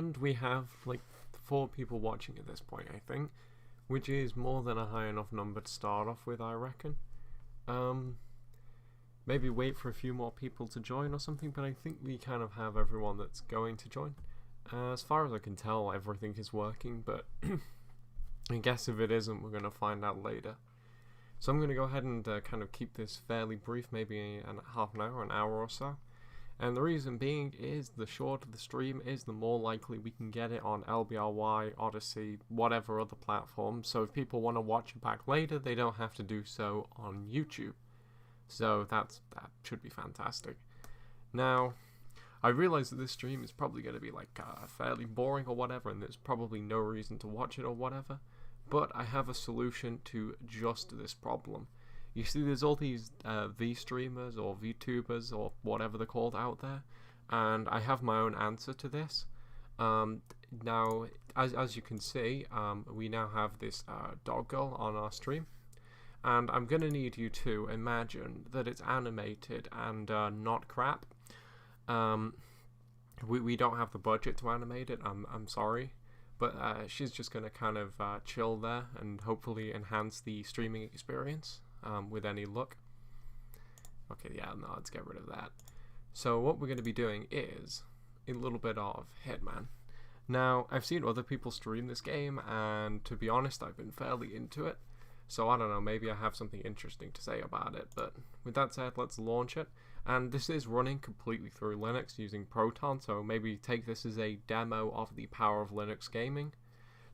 and we have like 4 people watching at this point, I think, which is more than a high enough number to start off with, I reckon. Maybe wait for a few more people to join or something, but I think we kind of have everyone that's going to join. As far as I can tell, everything is working, but I guess if it isn't, we're going to find out later. So I'm going to go ahead and kind of keep this fairly brief, maybe half an hour or so. And the reason being is the shorter the stream is, the more likely we can get it on LBRY, Odyssey, whatever other platform. So if people want to watch it back later, they don't have to do so on YouTube. So that should be fantastic. Now, I realize that this stream is probably going to be like fairly boring or whatever, and there's probably no reason to watch it or whatever, but I have a solution to just this problem. You see, there's all these V-streamers or VTubers or whatever they're called out there, and I have my own answer to this. Now, as you can see, we now have this dog girl on our stream. And I'm going to need you to imagine that it's animated and not crap. We don't have the budget to animate it, I'm sorry. But she's just going to kind of chill there and hopefully enhance the streaming experience with any luck. Okay, yeah, no, let's get rid of that. So what we're going to be doing is a little bit of Hitman. Now, I've seen other people stream this game, and to be honest, I've been fairly into it. So I don't know, maybe I have something interesting to say about it, but with that said, let's launch it. And this is running completely through Linux using Proton, so maybe take this as a demo of the power of Linux gaming.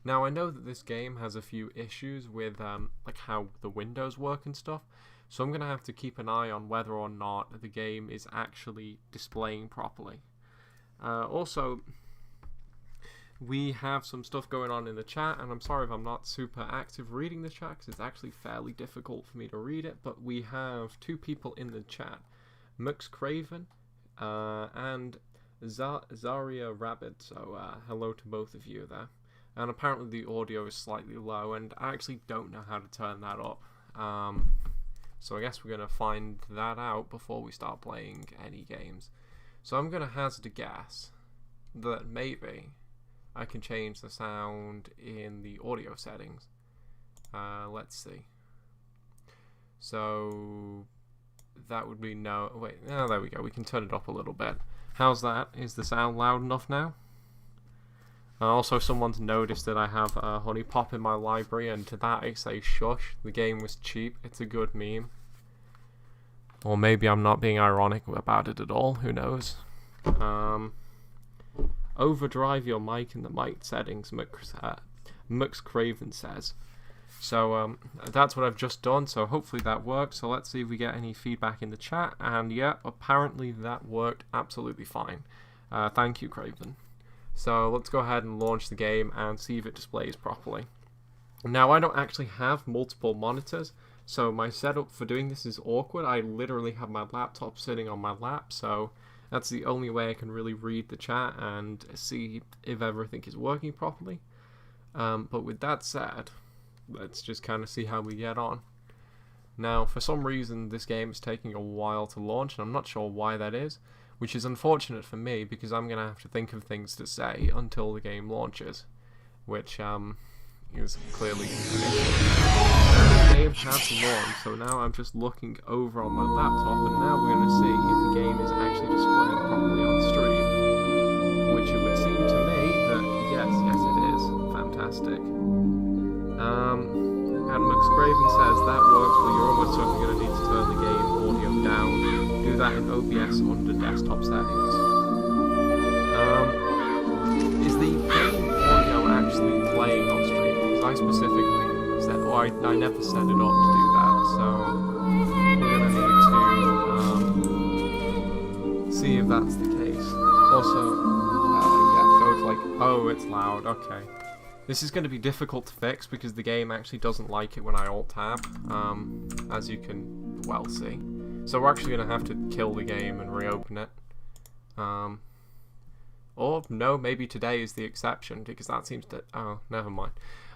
Now, I know that this game has a few issues with like how the windows work and stuff, so I'm going to have to keep an eye on whether or not the game is actually displaying properly. Also, we have some stuff going on in the chat, and I'm sorry if I'm not super active reading the chat, because it's actually fairly difficult for me to read it, but we have 2 people in the chat, Mux Craven and Zaria Rabbit, so hello to both of you there. And apparently the audio is slightly low, and I actually don't know how to turn that up, so I guess we're going to find that out before we start playing any games. So I'm going to hazard a guess that maybe I can change the sound in the audio settings. Let's see. So that would be no. Wait, oh, there we go. We can turn it up a little bit. How's that? Is the sound loud enough now? Also, someone's noticed that I have Honey Pop in my library, and to that I say shush. The game was cheap. It's a good meme. Or maybe I'm not being ironic about it at all. Who knows? Overdrive your mic in the mic settings, Mux Craven says. So that's what I've just done, so hopefully that works. So let's see if we get any feedback in the chat, and yeah, apparently that worked absolutely fine. Thank you, Craven. So let's go ahead and launch the game and see if it displays properly. Now, I don't actually have multiple monitors, so my setup for doing this is awkward. I literally have my laptop sitting on my lap, so that's the only way I can really read the chat and see if everything is working properly. But with that said, let's just kind of see how we get on. Now, for some reason, this game is taking a while to launch, and I'm not sure why that is, which is unfortunate for me because I'm going to have to think of things to say until the game launches, which is clearly an issue. The game has launched, so now I'm just looking over on my laptop, and now we're going to see if the game is actually displaying properly on stream, which it would seem to me that yes it is. Fantastic. And Mux Craven says that works, but you're almost certainly going to need to turn the game audio down. Do that in OBS under desktop settings. Is the game audio actually playing on stream? Because I specifically said, or I never set it up to do that, so we're going to need to see if that's the case. Also, yeah, go with like, oh, it's loud, okay. This is going to be difficult to fix because the game actually doesn't like it when I alt-tab, as you can well see. So we're actually going to have to kill the game and reopen it. Or, no, maybe today is the exception, because that seems to... Oh, never mind.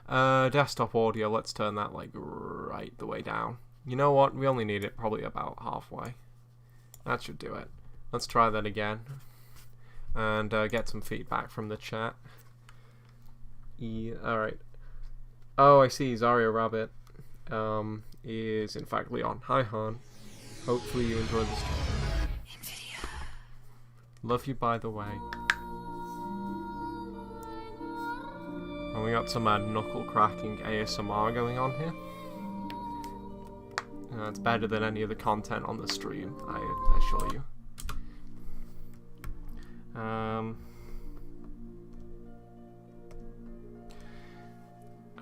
Desktop audio, let's turn that, like, right the way down. You know what? We only need it probably about halfway. That should do it. Let's try that again. and get some feedback from the chat. Alright. Oh, I see. Zaria Rabbit is in fact Leon. Hi, Han. Hopefully you enjoy this stream. Love you, by the way. And we got some knuckle cracking ASMR going on here. It's better than any of the content on the stream, I assure you.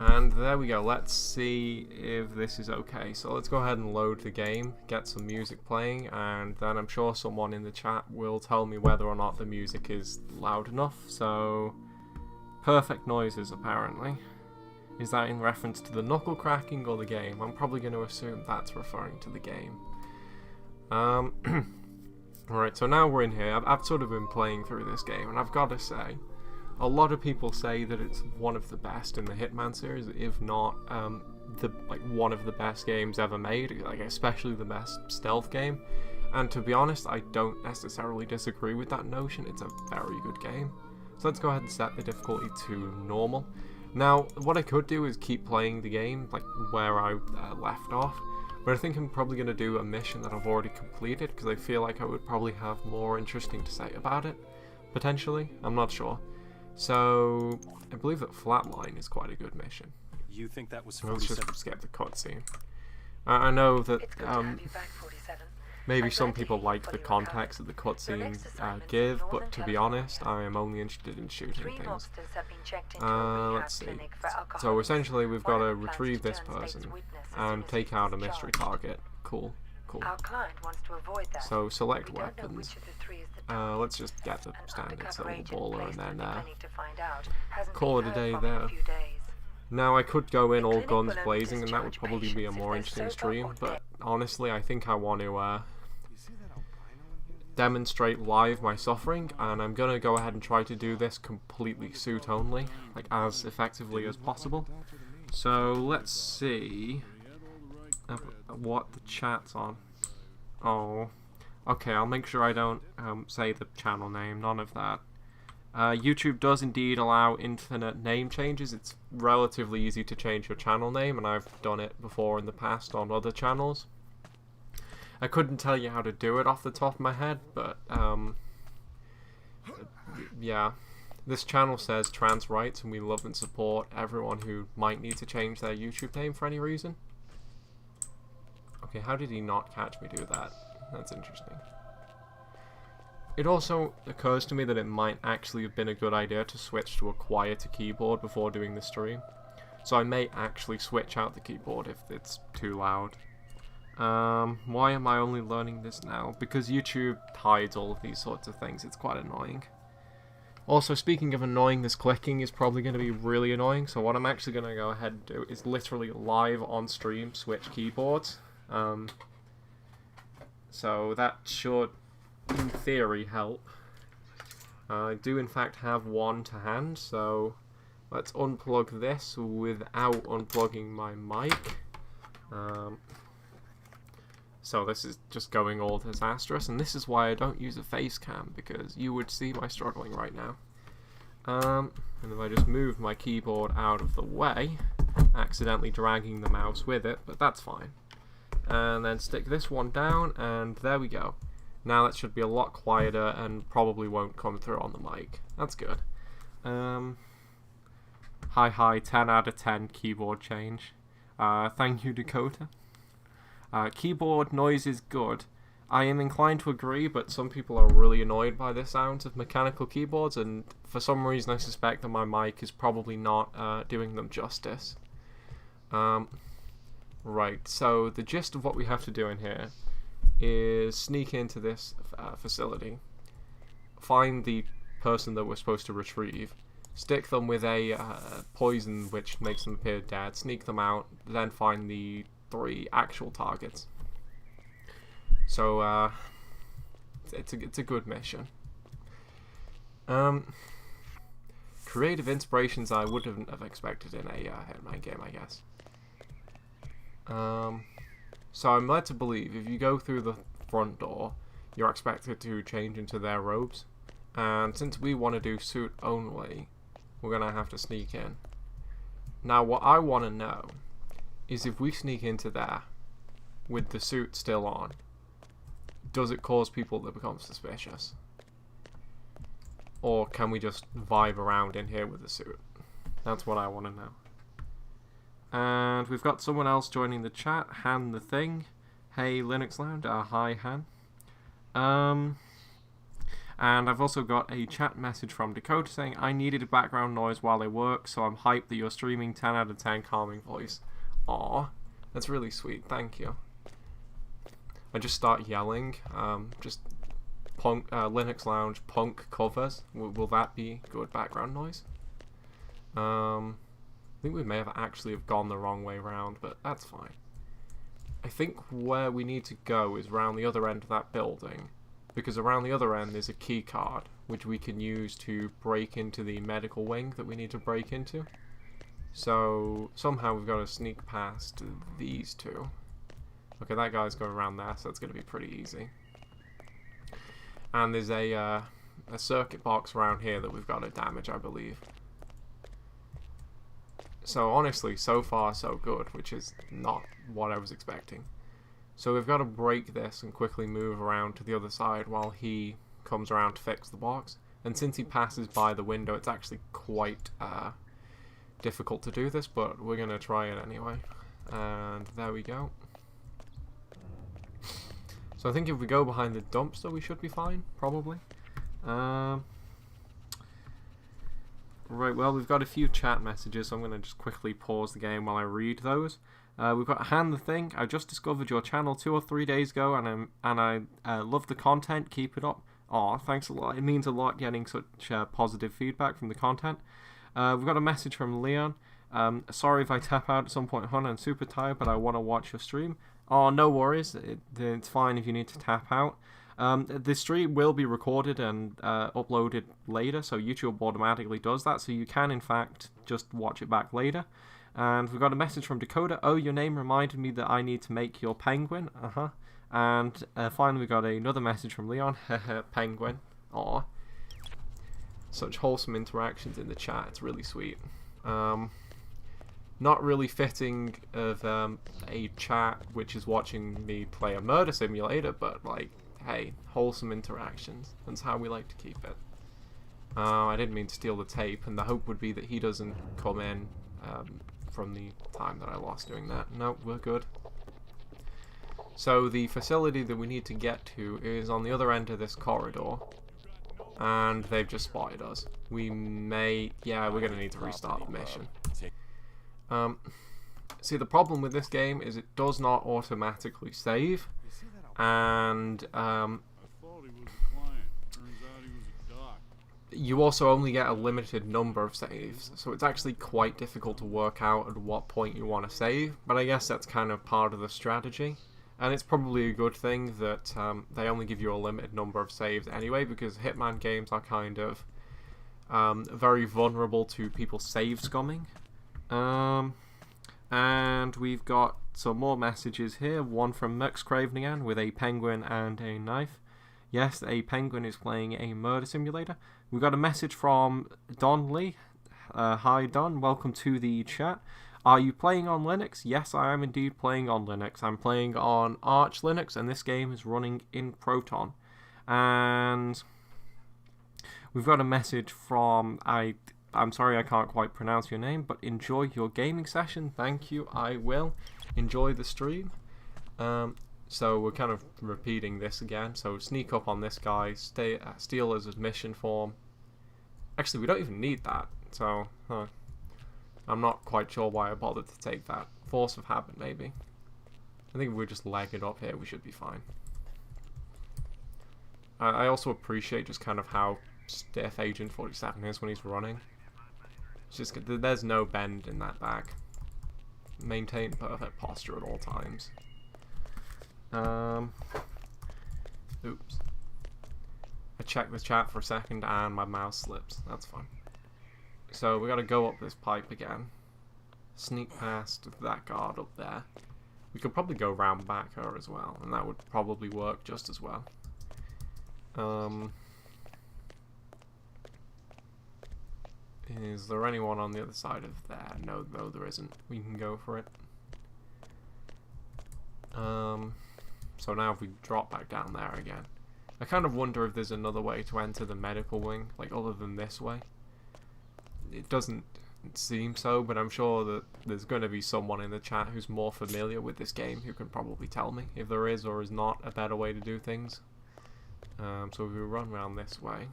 And there we go. Let's see if this is okay. So let's go ahead and load the game, get some music playing, and then I'm sure someone in the chat will tell me whether or not the music is loud enough. So, perfect noises apparently. Is that in reference to the knuckle cracking or the game? I'm probably going to assume that's referring to the game. Alright, so now we're in here. I've sort of been playing through this game, and I've got to say, a lot of people say that it's one of the best in the Hitman series, if not one of the best games ever made, like especially the best stealth game. And to be honest, I don't necessarily disagree with that notion. It's a very good game. So let's go ahead and set the difficulty to normal. Now, what I could do is keep playing the game like where I left off, but I think I'm probably going to do a mission that I've already completed because I feel like I would probably have more interesting to say about it, potentially. I'm not sure. So, I believe that Flatline is quite a good mission. You think that was 47? Let's just skip the cutscene. I know that maybe some people like the context that the cutscene give, but to be honest, I am only interested in shooting things. Let's see. So essentially, we've got to retrieve this person and take out a mystery target. Cool. Cool. So select weapons. Let's just get the standard silver baller and then call it a day there. Now I could go in all guns blazing and that would probably be a more interesting stream, but honestly I think I want to demonstrate live my suffering, and I'm gonna go ahead and try to do this completely suit only, like as effectively as possible. So let's see what the chat's on. Oh, okay, I'll make sure I don't say the channel name, none of that. YouTube does indeed allow infinite name changes. It's relatively easy to change your channel name, and I've done it before in the past on other channels. I couldn't tell you how to do it off the top of my head, but yeah. This channel says trans rights, and we love and support everyone who might need to change their YouTube name for any reason. Okay, how did he not catch me do that? That's interesting. It also occurs to me that it might actually have been a good idea to switch to a quieter keyboard before doing the stream. So I may actually switch out the keyboard if it's too loud. Why am I only learning this now? Because YouTube hides all of these sorts of things. It's quite annoying. Also, speaking of annoying, this clicking is probably going to be really annoying. So what I'm actually going to go ahead and do is literally live on stream switch keyboards. So that should, in theory, help. I do in fact have one to hand, so let's unplug this without unplugging my mic. So this is just going all disastrous, and this is why I don't use a face cam, because you would see my struggling right now. And if I just move my keyboard out of the way, accidentally dragging the mouse with it, but that's fine. And then stick this one down, and there we go. Now that should be a lot quieter and probably won't come through on the mic. That's good. Hi, 10 out of 10 keyboard change. Thank you, Dakota. Keyboard noise is good. I am inclined to agree, but some people are really annoyed by the sounds of mechanical keyboards, and for some reason I suspect that my mic is probably not doing them justice. Right, so the gist of what we have to do in here is sneak into this facility, find the person that we're supposed to retrieve, stick them with a poison which makes them appear dead, sneak them out, then find the 3 actual targets. So it's a good mission. Creative inspirations I wouldn't have expected in a Hitman game, I guess. So I'm led to believe if you go through the front door, you're expected to change into their robes. And since we want to do suit only, we're going to have to sneak in. Now what I want to know is if we sneak into there with the suit still on, does it cause people to become suspicious? Or can we just vibe around in here with the suit? That's what I want to know. And we've got someone else joining the chat, Han the Thing. Hey Linux Lounge, hi Han. And I've also got a chat message from Dakota saying, I needed a background noise while I work, so I'm hyped that you're streaming 10 out of 10 calming voice. Aw, that's really sweet, thank you. I just start yelling, just punk, Linux Lounge punk covers. Will that be good background noise? I think we may have actually gone the wrong way round, but that's fine. I think where we need to go is around the other end of that building, because around the other end there's a key card which we can use to break into the medical wing that we need to break into. So somehow we've got to sneak past these two. Okay, that guy's going around there, so that's going to be pretty easy. And there's a circuit box around here that we've got to damage, I believe. So honestly, so far so good, which is not what I was expecting. So we've got to break this and quickly move around to the other side while he comes around to fix the box. And since he passes by the window, it's actually quite difficult to do this, but we're going to try it anyway. And there we go. So I think if we go behind the dumpster, we should be fine, probably. Right, well, we've got a few chat messages, so I'm going to just quickly pause the game while I read those. We've got Han the Thing. I just discovered your channel 2 or 3 days ago, and I love the content. Keep it up. Aw, thanks a lot. It means a lot getting such positive feedback from the content. We've got a message from Leon. Sorry if I tap out at some point, hon. I'm super tired, but I want to watch your stream. Oh, no worries. It's fine if you need to tap out. The stream will be recorded and uploaded later, so YouTube automatically does that, so you can in fact just watch it back later. And we've got a message from Dakota. Oh, your name reminded me that I need to make your penguin. And finally we got another message from Leon. Penguin. Aw. Such wholesome interactions in the chat. It's really sweet. Not really fitting of a chat which is watching me play a murder simulator, but like, hey, wholesome interactions. That's how we like to keep it. I didn't mean to steal the tape, and the hope would be that he doesn't come in from the time that I lost doing that. No, we're good. So the facility that we need to get to is on the other end of this corridor, and they've just spotted us. We may... yeah, we're going to need to restart the mission. See, the problem with this game is it does not automatically save, and you also only get a limited number of saves, so it's actually quite difficult to work out at what point you want to save, but I guess that's kind of part of the strategy. And it's probably a good thing that they only give you a limited number of saves anyway, because Hitman games are kind of very vulnerable to people save scumming. And we've got some more messages here. One from Mux Craven again with a penguin and a knife. Yes, a penguin is playing a murder simulator. We've got a message from Don Lee. Hi Don, welcome to the chat. Are you playing on Linux? Yes, I am indeed playing on Linux. I'm playing on Arch Linux, and this game is running in Proton. And we've got a message from... I'm sorry I can't quite pronounce your name, but enjoy your gaming session. Thank you, I will. Enjoy the stream. So we're kind of repeating this again. So sneak up on this guy, steal his admission form. Actually, we don't even need that. So, I'm not quite sure why I bothered to take that. Force of habit, maybe. I think if we just leg it up here, we should be fine. I also appreciate just kind of how stiff Agent 47 is when he's running. It's just, there's no bend in that back. Maintain perfect posture at all times. Oops. I checked the chat for a second and my mouse slips. That's fine. So we gotta go up this pipe again. Sneak past that guard up there. We could probably go round back her as well, and that would probably work just as well. Is there anyone on the other side of there? No, there isn't. We can go for it. So now if we drop back down there again, I kind of wonder if there's another way to enter the medical wing, like other than this way. It doesn't seem so, but I'm sure that there's going to be someone in the chat who's more familiar with this game who can probably tell me if there is or is not a better way to do things. So we run around this way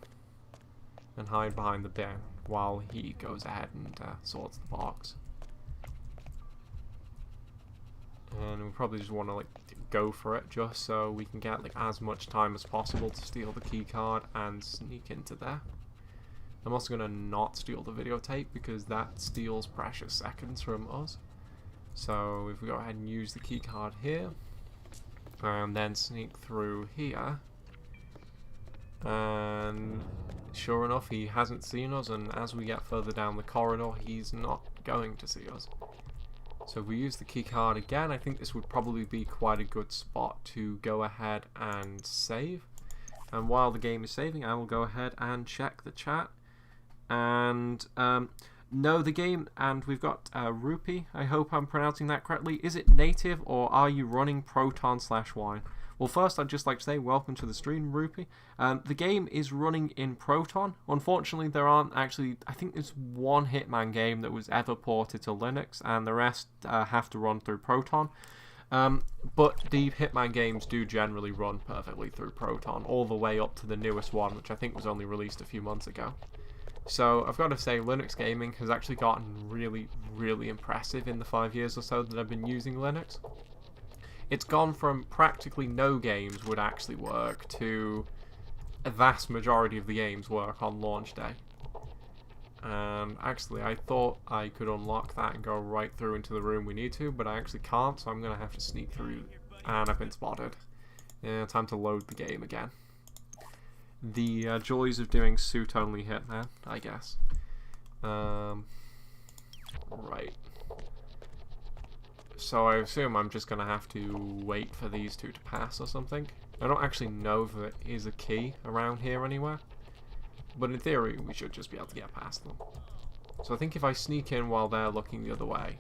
and hide behind the bin while he goes ahead and sorts the box. And we probably just want to like go for it just so we can get like as much time as possible to steal the key card and sneak into there. I'm also going to not steal the videotape because that steals precious seconds from us. So if we go ahead and use the key card here and then sneak through here, and sure enough he hasn't seen us, and as we get further down the corridor he's not going to see us. So if we use the key card again, I think this would probably be quite a good spot to go ahead and save. And while the game is saving, I will go ahead and check the chat. And no, the game, and we've got Rupee, I hope I'm pronouncing that correctly. Is it native or are you running Proton/Wine? Well, first I'd just like to say welcome to the stream, Rupee. The game is running in Proton. Unfortunately, there aren't actually, I think there's one Hitman game that was ever ported to Linux, and the rest have to run through Proton. But the Hitman games do generally run perfectly through Proton, all the way up to the newest one, which I think was only released a few months ago. So I've got to say, Linux gaming has actually gotten really, really impressive in the 5 years or so that I've been using Linux. It's gone from practically no games would actually work to a vast majority of the games work on launch day. And actually I thought I could unlock that and go right through into the room we need to, but I actually can't, so I'm going to have to sneak through, and I've been spotted. Yeah, time to load the game again. The joys of doing suit-only Hitman, I guess. Right. So I assume I'm just going to have to wait for these two to pass or something. I don't actually know if there is a key around here anywhere, but in theory we should just be able to get past them. So I think if I sneak in while they're looking the other way,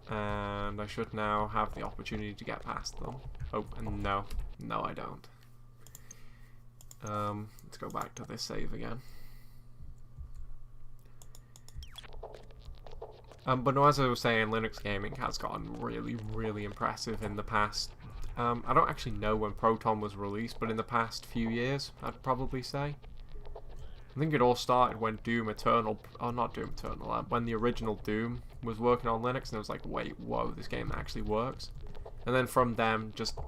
and I should now have the opportunity to get past them. Oh, and no I don't. Let's go back to this save again. But no, as I was saying, Linux gaming has gotten really, really impressive in the past. I don't actually know when Proton was released, but in the past few years, I'd probably say. I think it all started when Doom Eternal, oh not Doom Eternal, when the original Doom was working on Linux, and it was like, wait, whoa, this game actually works. And then from them, just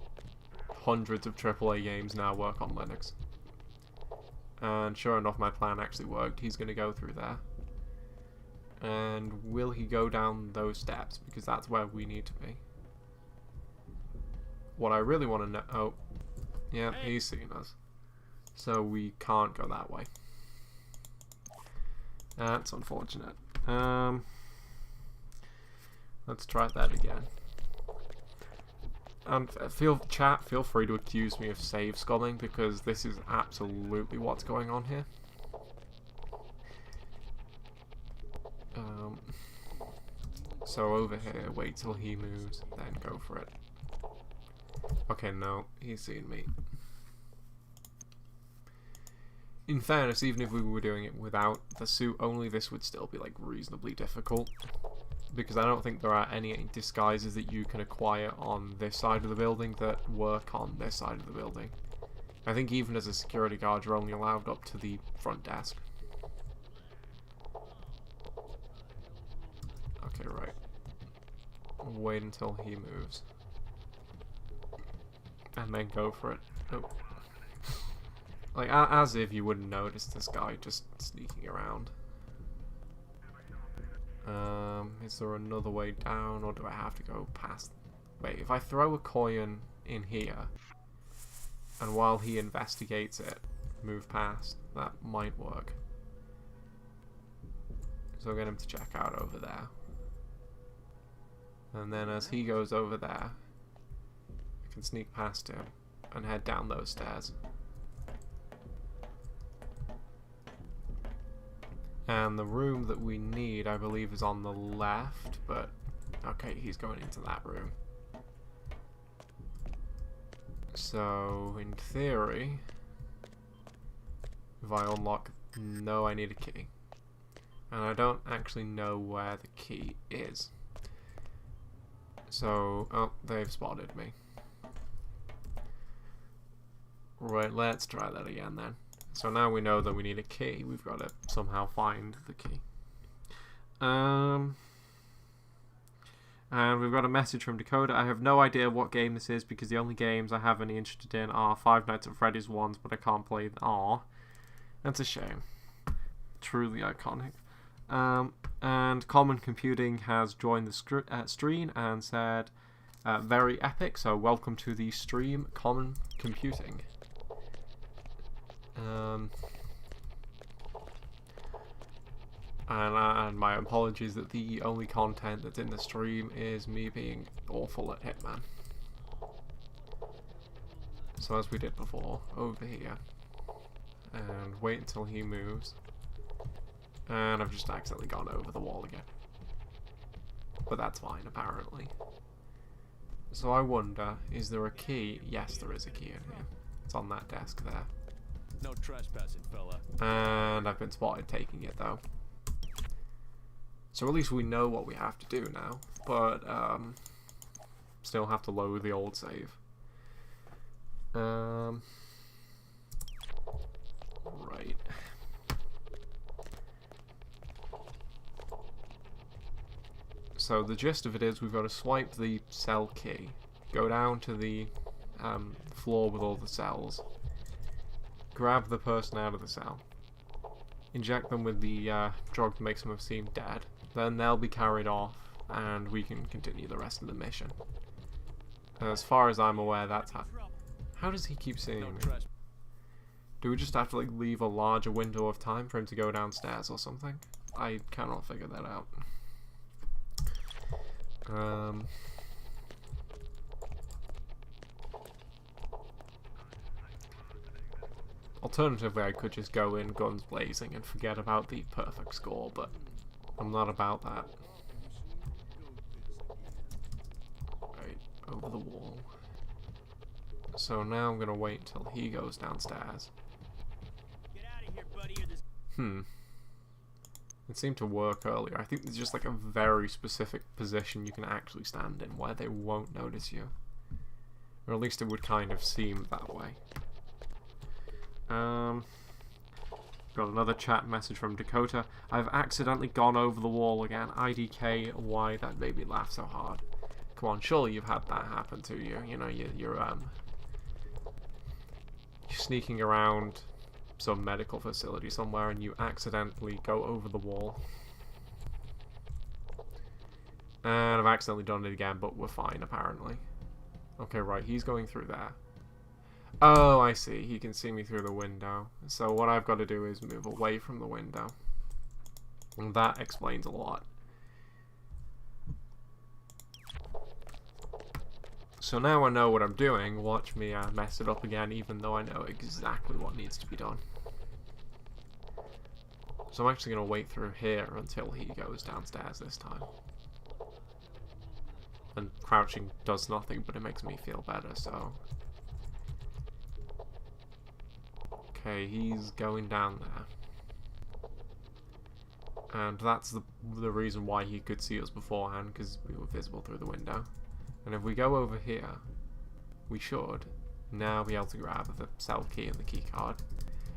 hundreds of AAA games now work on Linux. And sure enough, my plan actually worked. He's going to go through there. And will he go down those steps? Because that's where we need to be. What I really want to know... Oh, yeah, he's seen us. So we can't go that way. That's unfortunate. Let's try that again. Chat, feel free to accuse me of save scumming, because this is absolutely what's going on here. So over here, wait till he moves, then go for it. Okay, no, he's seen me. In fairness, even if we were doing it without the suit only, this would still be like reasonably difficult, because I don't think there are any disguises that you can acquire on this side of the building that work on this side of the building. I think even as a security guard, you're only allowed up to the front desk. Okay, right. Wait until he moves. And then go for it. Oh. Like, as if you wouldn't notice this guy just sneaking around. Is there another way down, or do I have to go past? Wait, if I throw a coin in here, and while he investigates it, move past, that might work. So I'll get him to check out over there. And then as he goes over there, I can sneak past him and head down those stairs. And the room that we need, I believe, is on the left, but okay, he's going into that room. So, in theory, if I unlock... No, I need a key. And I don't actually know where the key is. So, oh, they've spotted me. Right, let's try that again then. So now we know that we need a key. We've got to somehow find the key. And we've got a message from Dakota. I have no idea what game this is because the only games I have any interested in are Five Nights at Freddy's ones, but I can't play them. Aw, that's a shame. Truly iconic. And Common Computing has joined the stream and said, very epic, so welcome to the stream, Common Computing. And my apologies that the only content that's in the stream is me being awful at Hitman. So as we did before, over here, and wait until he moves, and I've just accidentally gone over the wall again. But that's fine, apparently. So I wonder, is there a key? Yes, there is a key in here. It's on that desk there. No trespassing, fella. And I've been spotted taking it, though. So at least we know what we have to do now, but still have to load the old save. Right. So the gist of it is we've got to swipe the cell key, go down to the floor with all the cells, grab the person out of the cell, inject them with the drug that makes them seem dead, then they'll be carried off and we can continue the rest of the mission. As far as I'm aware, that's how does he keep seeing me? Do we just have to like leave a larger window of time for him to go downstairs or something? I cannot figure that out. Alternatively, I could just go in guns blazing and forget about the perfect score, but I'm not about that. Right, over the wall. So now I'm gonna wait until he goes downstairs. Get out of here, buddy, It seemed to work earlier. I think there's just like a very specific position you can actually stand in where they won't notice you. Or at least it would kind of seem that way. Got another chat message from Dakota. I've accidentally gone over the wall again. IDK, why that made me laugh so hard. Come on, surely you've had that happen to you. You know, you're sneaking around some medical facility somewhere and you accidentally go over the wall. And I've accidentally done it again, but we're fine apparently. Okay, right, he's going through there. Oh, I see. He can see me through the window. So what I've got to do is move away from the window. And that explains a lot. So now I know what I'm doing. Watch me mess it up again, even though I know exactly what needs to be done. So I'm actually going to wait through here until he goes downstairs this time. And crouching does nothing, but it makes me feel better, so... Okay, he's going down there. And that's the reason why he could see us beforehand, because we were visible through the window. And if we go over here, we should now be able to grab the cell key and the key card.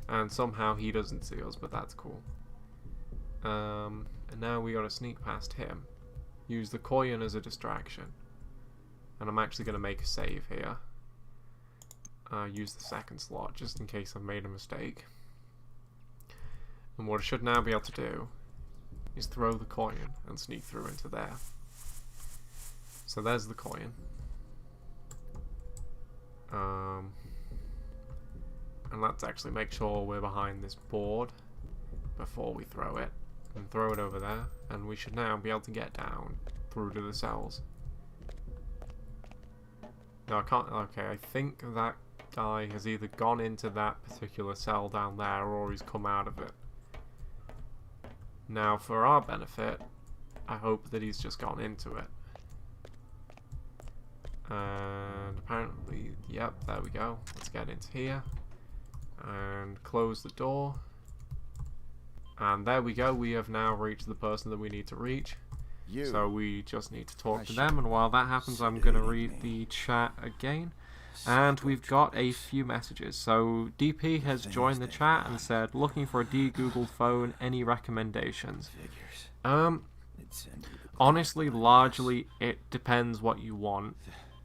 And somehow he doesn't see us, but that's cool. And now we gotta sneak past him. Use the coin as a distraction. And I'm actually gonna make a save here. Use the second slot just in case I've made a mistake. And what I should now be able to do is throw the coin and sneak through into there. So there's the coin. And let's actually make sure we're behind this board before we throw it. And throw it over there. And we should now be able to get down through to the cells. No, I can't. Okay, I think that guy has either gone into that particular cell down there or he's come out of it. Now, for our benefit, I hope that he's just gone into it. And apparently, yep, there we go. Let's get into here and close the door. And there we go. We have now reached the person that we need to reach. So we just need to talk to them. And while that happens, I'm going to read the chat again. And we've got a few messages. So DP has joined the chat and said, looking for a de-Googled phone, any recommendations? Honestly, largely, it depends what you want.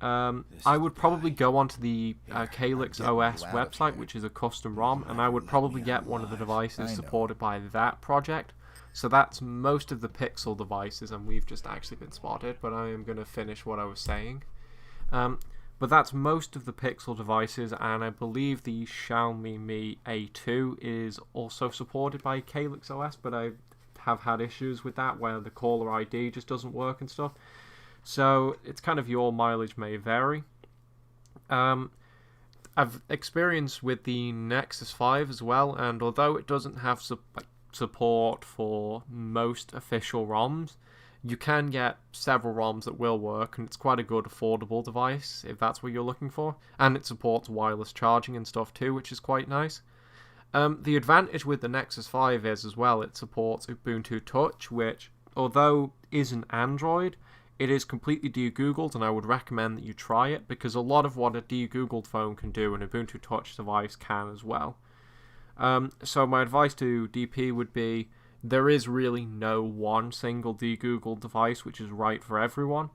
I would probably go onto the Calyx OS website, which is a custom ROM, and I would probably get one of the devices supported by that project. So that's most of the Pixel devices, and we've just actually been spotted, but I am going to finish what I was saying. But that's most of the Pixel devices, and I believe the Xiaomi Mi A2 is also supported by Calyx OS, but I have had issues with that where the caller ID just doesn't work and stuff. So it's kind of your mileage may vary. I've experienced with the Nexus 5 as well, and although it doesn't have support for most official ROMs, you can get several ROMs that will work, and it's quite a good affordable device if that's what you're looking for. And it supports wireless charging and stuff too, which is quite nice. The advantage with the Nexus 5 is as well, it supports Ubuntu Touch, which, although isn't Android, it is completely de-Googled, and I would recommend that you try it, because a lot of what a de-Googled phone can do, an Ubuntu Touch device can as well. So my advice to DP would be, there is really no one single de-Googled device which is right for everyone.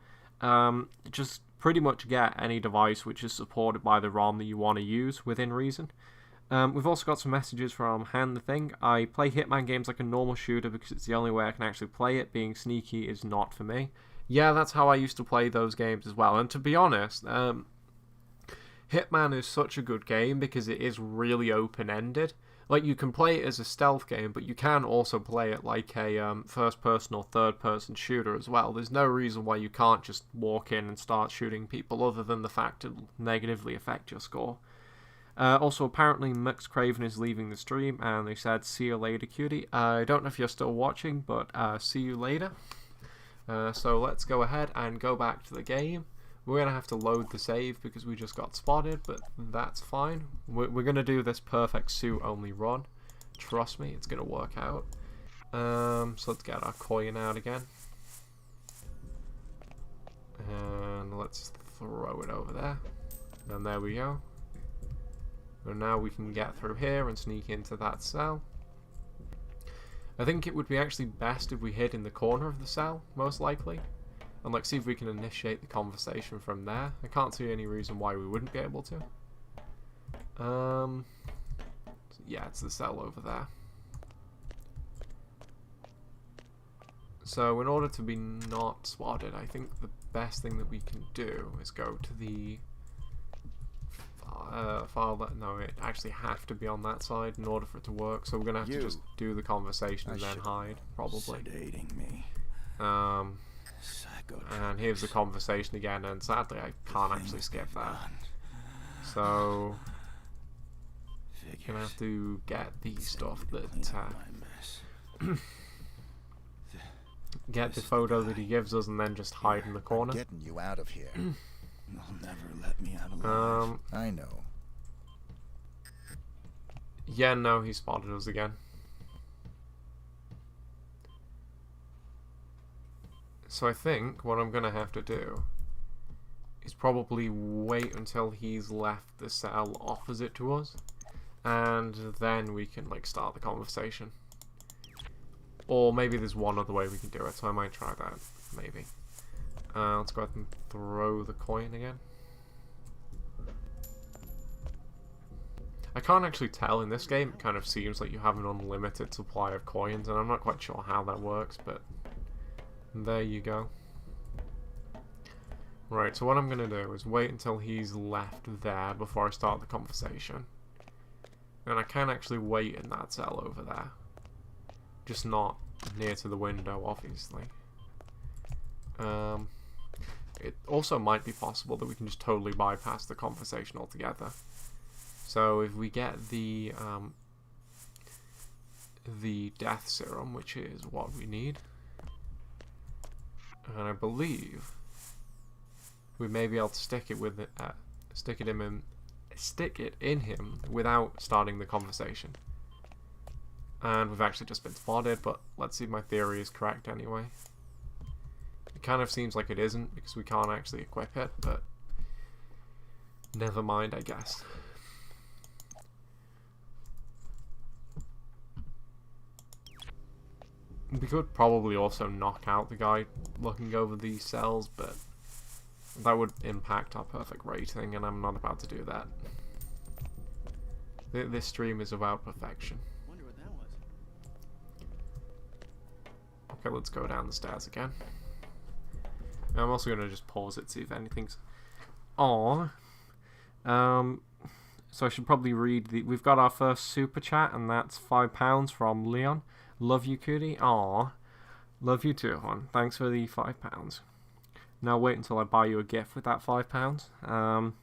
Just pretty much get any device which is supported by the ROM that you want to use within reason. We've also got some messages from Han the Thing. I play Hitman games like a normal shooter because it's the only way I can actually play it. Being sneaky is not for me. Yeah, that's how I used to play those games as well. And to be honest, Hitman is such a good game because it is really open-ended. Like, you can play it as a stealth game, but you can also play it like a first-person or third-person shooter as well. There's no reason why you can't just walk in and start shooting people other than the fact it'll negatively affect your score. Also, apparently, Mux Craven is leaving the stream, and they said, see you later, cutie. I don't know if you're still watching, but see you later. So let's go ahead and go back to the game. We're going to have to load the save because we just got spotted, but that's fine. We're going to do this perfect suit only run. Trust me, it's going to work out. So let's get our coin out again. And let's throw it over there. And there we go. And now we can get through here and sneak into that cell. I think it would be actually best if we hid in the corner of the cell, most likely. And like, see if we can initiate the conversation from there. I can't see any reason why we wouldn't be able to. Yeah, it's the cell over there. So in order to be not spotted, I think the best thing that we can do is go to the file that, no, it actually have to be on that side in order for it to work. So we're gonna have to just do the conversation and then hide, probably. Sedating me. And here's the conversation again, and sadly I can't actually skip that. So gonna have to get the stuff that get the photo that he gives us and then just hide in the corner. Getting you out of here. They'll never let me out alive. I know. Yeah, no, he spotted us again. So I think what I'm going to have to do is probably wait until he's left the cell opposite to us, and then we can like start the conversation. Or maybe there's one other way we can do it, so I might try that, maybe. Let's go ahead and throw the coin again. I can't actually tell in this game. It kind of seems like you have an unlimited supply of coins, and I'm not quite sure how that works, but there you go. Right, so what I'm going to do is wait until he's left there before I start the conversation. And I can actually wait in that cell over there. Just not near to the window, obviously. It also might be possible that we can just totally bypass the conversation altogether. So if we get the the death serum, which is what we need. And I believe we may be able to stick it in him without starting the conversation. And we've actually just been spotted, but let's see if my theory is correct anyway. It kind of seems like it isn't because we can't actually equip it, but never mind, I guess. We could probably also knock out the guy looking over these cells, but that would impact our perfect rating, and I'm not about to do that. This stream is about perfection. Wonder what that was. Okay, let's go down the stairs again. I'm also going to just pause it, see if anything's on. So I should probably read we've got our first super chat, and that's £5 from Leon. Love you, Cootie. Aw. Love you too, hon. Thanks for the £5. Now wait until I buy you a gift with that £5.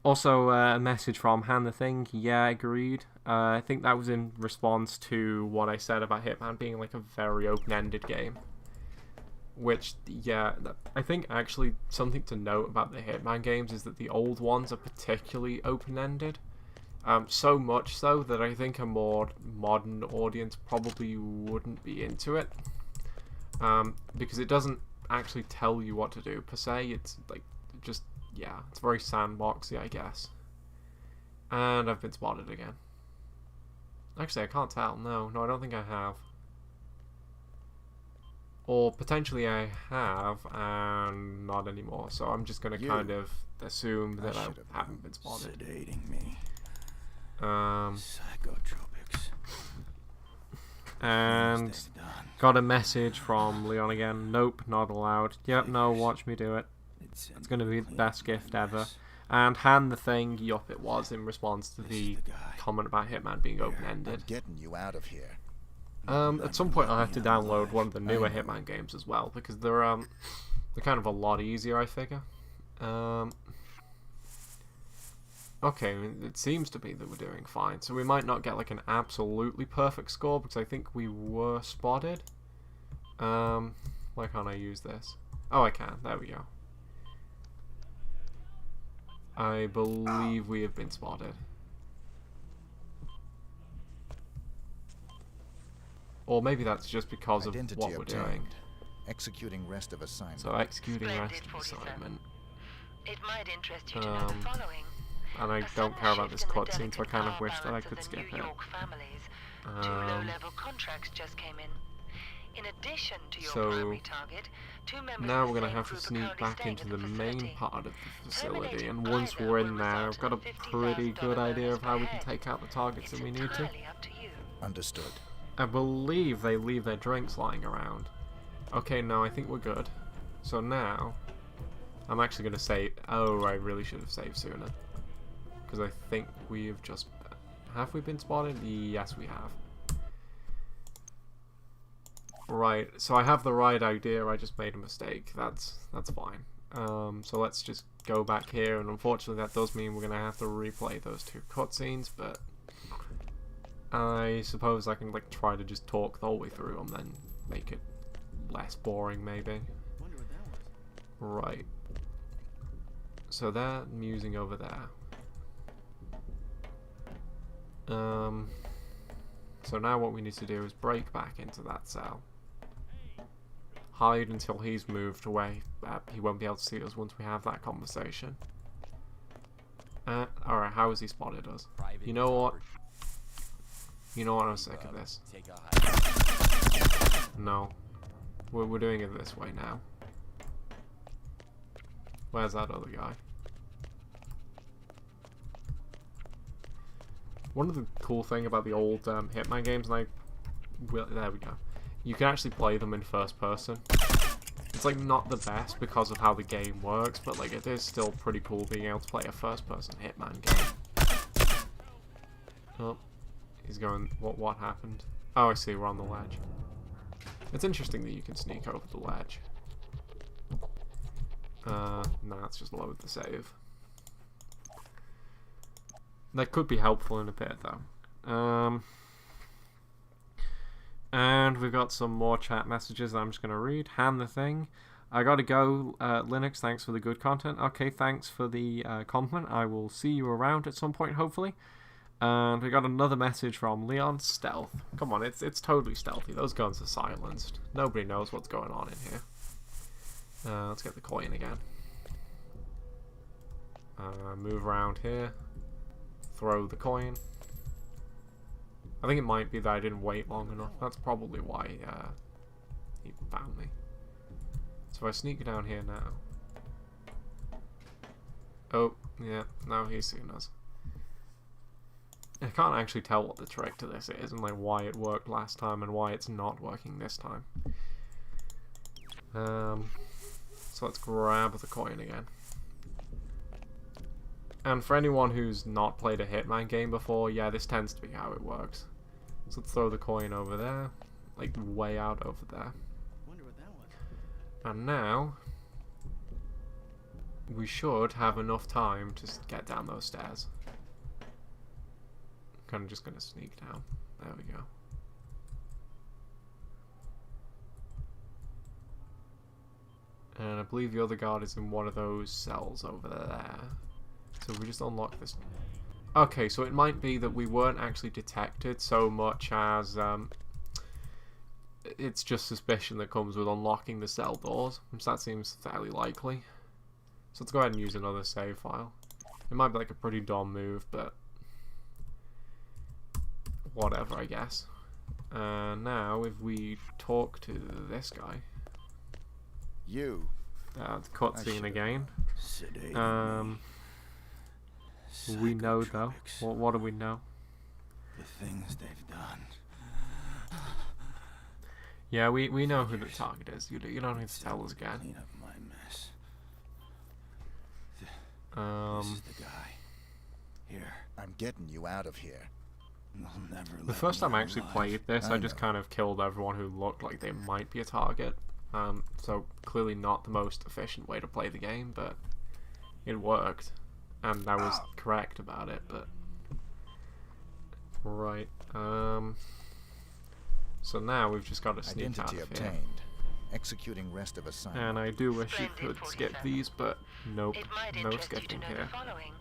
Also, a message from Han the Thing. Yeah, agreed. I think that was in response to what I said about Hitman being like a very open-ended game. Which, yeah, I think actually something to note about the Hitman games is that the old ones are particularly open-ended. So much so that I think a more modern audience probably wouldn't be into it. Because it doesn't actually tell you what to do per se. It's like just, yeah, it's very sandboxy, I guess. And I've been spotted again. Actually, I can't tell. No, I don't think I have. Or potentially I have, and not anymore. So I'm just going to kind of assume that I haven't been spotted. Sedating me. Psychotropics. And got a message from Leon again. Nope, not allowed. Yep, no, watch me do it. It's going to be the best gift ever. And Han the Thing, yup, it was in response to the comment about Hitman being open-ended. Getting you out of here. At some point I'll have to download one of the newer Hitman games as well, because they're kind of a lot easier, I figure. Okay, it seems to be that we're doing fine, so we might not get like an absolutely perfect score, because I think we were spotted. Why can't I use this? Oh, I can. There we go. I believe we have been spotted. Or maybe that's just because of what we're doing. Executing rest of assignment. So executing rest of assignment. It might interest you to know the following. And I don't care about this cutscene, so I kind of wish that I could skip it. Two low-level contracts just came in. In addition to your primary target, two members now of we're the going to same have to group are sneak currently back staying into at the main facility. part of the facility, Terminating and once either we're will in there, result I've got a in a pretty good $50,000 idea of how we bonus can per take out the targets that we need to. entirely up to you. Understood. I believe they leave their drinks lying around. Okay, no, I think we're good. So now, I'm actually going to say, oh, I really should have saved sooner. Because I think we have just... Have we been spotted? Yes, we have. Right, so I have the right idea, I just made a mistake. That's fine. So let's just go back here, and unfortunately that does mean we're going to have to replay those two cutscenes, but I suppose I can like try to just talk the whole way through and then make it less boring, maybe. Wonder what that was. Right. So they're musing over there. So now what we need to do is break back into that cell. Hide until he's moved away. He won't be able to see us once we have that conversation. Alright, how has he spotted us? You know what? You know what, I'm sick of this. No. We're doing it this way now. Where's that other guy? One of the cool thing about the old Hitman games, and there we go. You can actually play them in first person. It's like not the best because of how the game works, but like it is still pretty cool being able to play a first person Hitman game. Oh, he's going, what happened? Oh, I see, we're on the ledge. It's interesting that you can sneak over the ledge. Nah, it's just load the save. That could be helpful in a bit, though. And we've got some more chat messages that I'm just going to read. Hand the thing. I gotta go, Linux, thanks for the good content. Okay, thanks for the compliment. I will see you around at some point, hopefully. And we got another message from Leon. Stealth. Come on, it's totally stealthy. Those guns are silenced. Nobody knows what's going on in here. Let's get the coin again. Move around here. Throw the coin. I think it might be that I didn't wait long enough. That's probably why he found me. So if I sneak down here now. Oh, yeah, now he's seen us. I can't actually tell what the trick to this is and like why it worked last time and why it's not working this time. So let's grab the coin again. And for anyone who's not played a Hitman game before, yeah, this tends to be how it works. So let's throw the coin over there, like way out over there. Wonder what that was. And now we should have enough time to get down those stairs. Kind of just gonna sneak down. There we go. And I believe the other guard is in one of those cells over there. So we just unlock this. Okay, so it might be that we weren't actually detected so much as it's just suspicion that comes with unlocking the cell doors, which that seems fairly likely. So let's go ahead and use another save file. It might be like a pretty dumb move, but whatever, I guess. Now, if we talk to this guy, You. the cutscene again. Sedating We know though. What do we know? the things they've done. Yeah, we know who the target is. You don't need to tell us again. Clean up my mess. This is the guy. Here. I'm getting you out of here. They'll never The first time I actually played this, I just know. kind of killed everyone who looked like they might be a target. So clearly not the most efficient way to play the game, but it worked. And I was correct about it, but... Right, so now we've just got to sneak out Identity of here. obtained. Executing rest of assignment. And I do wish you Splendid, could skip 47. these, but nope, It might no interest you to skipping know here. the following.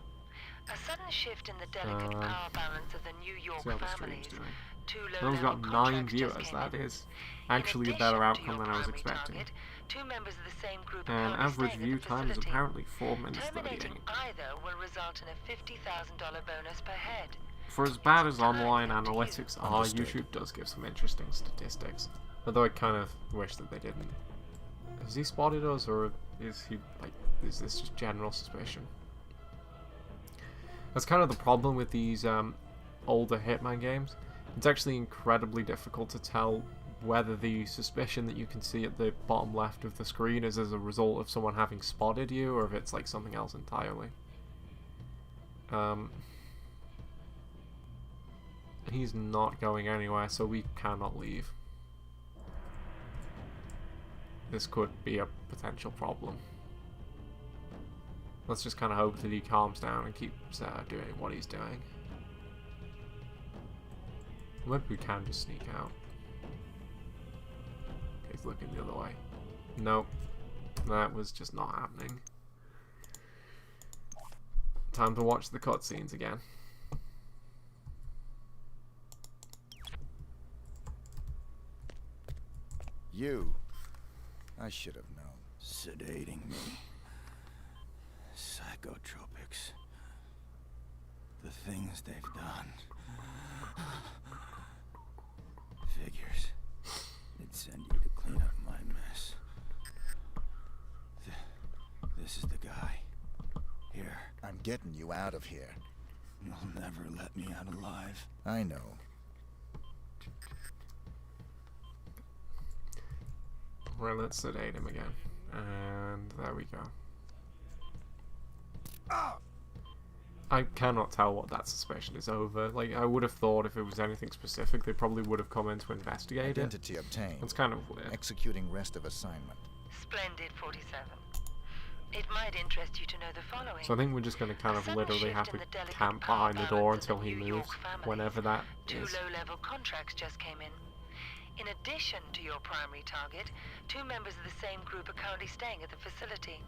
A sudden shift in the delicate power balance of the New York See how the families. stream's doing. Two Those low-level got 9 contracts just viewers. came That in. is In actually a addition better to outcome your than I was primary expecting. target, two members of the same group are And currently average staying at view the time is facility. apparently 4 minutes 38. Terminating either will result in a $50,000 bonus per head. For as bad as online analytics are, Understood. YouTube does give some interesting statistics. Although I kind of wish that they didn't. Has he spotted us, or is he like? Is this just general suspicion? That's kind of the problem with these older Hitman games. It's actually incredibly difficult to tell whether the suspicion that you can see at the bottom left of the screen is as a result of someone having spotted you, or if it's like something else entirely. He's not going anywhere, so we cannot leave. This could be a potential problem. Let's just kind of hope that he calms down and keeps doing what he's doing. Maybe we can just sneak out. Okay, he's looking the other way. Nope. That was just not happening. Time to watch the cutscenes again. You. I should have known. Sedating me. Psychotropics. The things they've done. Figures. They'd send you to clean up my mess. This is the guy. Here. I'm getting you out of here. You'll never let me out alive. I know. Well, let's sedate him again. And there we go. I cannot tell what that suspicion is over. Like, I would have thought if it was anything specific, they probably would have come in to investigate it. Identity obtained. It's kind of weird. Executing rest of assignment. Splendid, 47. It might interest you to know the following. So I think we're just going to kind A of sudden literally shift have in to the delicate camp power behind the door balance of until he New York moves, families. whenever that Two is. low-level contracts just came in. In addition to your primary target, 2 members of the same group are currently staying at the facility.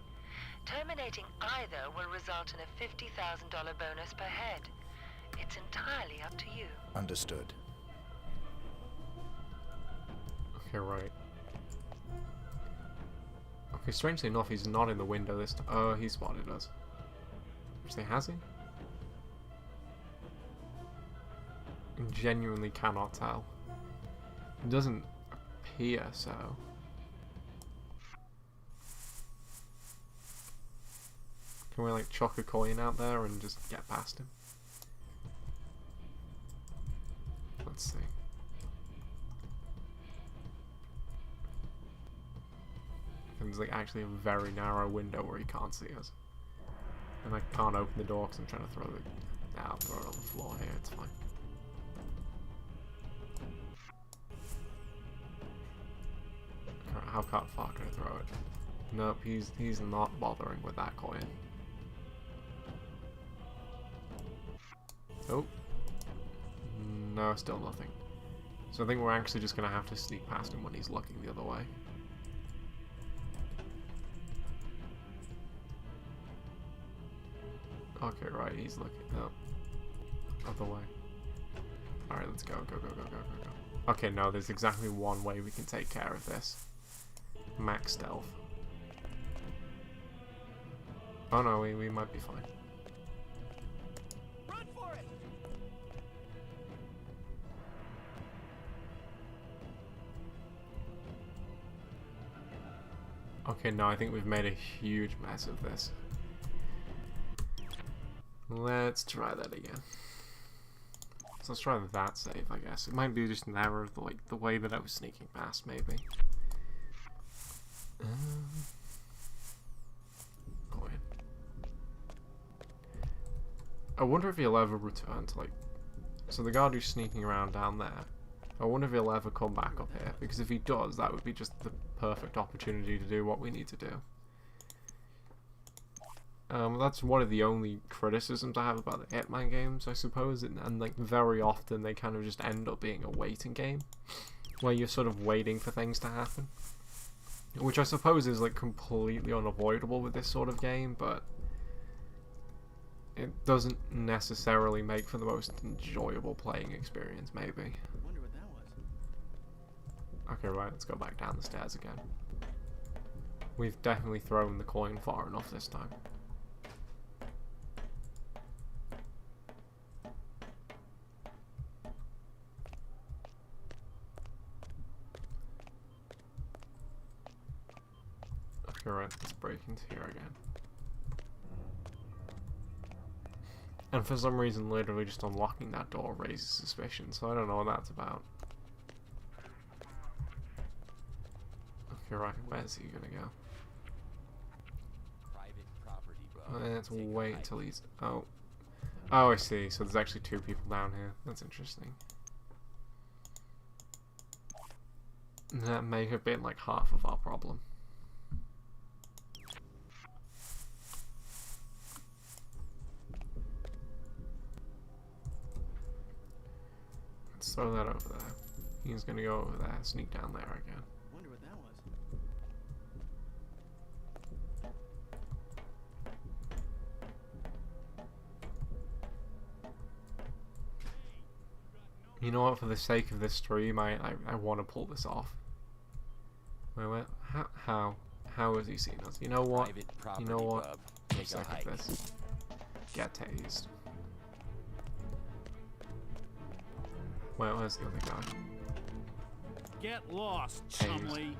Terminating either will result in a $50,000 bonus per head. It's entirely up to you. Understood. Okay, right. Okay, strangely enough, he's not in the window this time. Oh, he spotted us. Actually, has he? I genuinely cannot tell. It doesn't appear so. Can we like chuck a coin out there and just get past him? Let's see. There's like actually a very narrow window where he can't see us. And I can't open the door because I'm trying to throw it. I'll throw it on the floor here, it's fine. How far can I throw it? Nope, he's not bothering with that coin. Oh. No, still nothing. So I think we're actually just going to have to sneak past him when he's looking the other way. Okay, right, he's looking. Oh. Other way. Alright, let's go, go. Okay, no, there's exactly one way we can take care of this. Max stealth. Oh no, we might be fine. Run for it! Okay, no, I think we've made a huge mess of this. Let's try that again. So let's try that save, I guess. It might be just an error of the way that I was sneaking past, maybe. Coin. I wonder if he'll ever return to so the guard who's sneaking around down there. I wonder if he'll ever come back up here, because if he does, that would be just the perfect opportunity to do what we need to do. That's one of the only criticisms I have about the Hitman games, I suppose, and like very often they kind of just end up being a waiting game, where you're sort of waiting for things to happen, which I suppose is like completely unavoidable with this sort of game, but it doesn't necessarily make for the most enjoyable playing experience, maybe. I wonder what that was. Okay, right, let's go back down the stairs again. We've definitely thrown the coin far enough this time. Okay, right, let's break into here again. And for some reason, literally just unlocking that door raises suspicion, so I don't know what that's about. Okay, right, where's he gonna go? Private property, Let's wait until he's... Oh, I see, so there's actually 2 people down here. That's interesting. That may have been like half of our problem. Let's throw that over there. He's gonna go over there, sneak down there again. Wonder what that was. You know what, for the sake of this stream, I want to pull this off. Wait, how has he seen us? You know what? You know what? For the sake of this, get tased. Wait, where's the other guy? Get lost, Tased. chumley.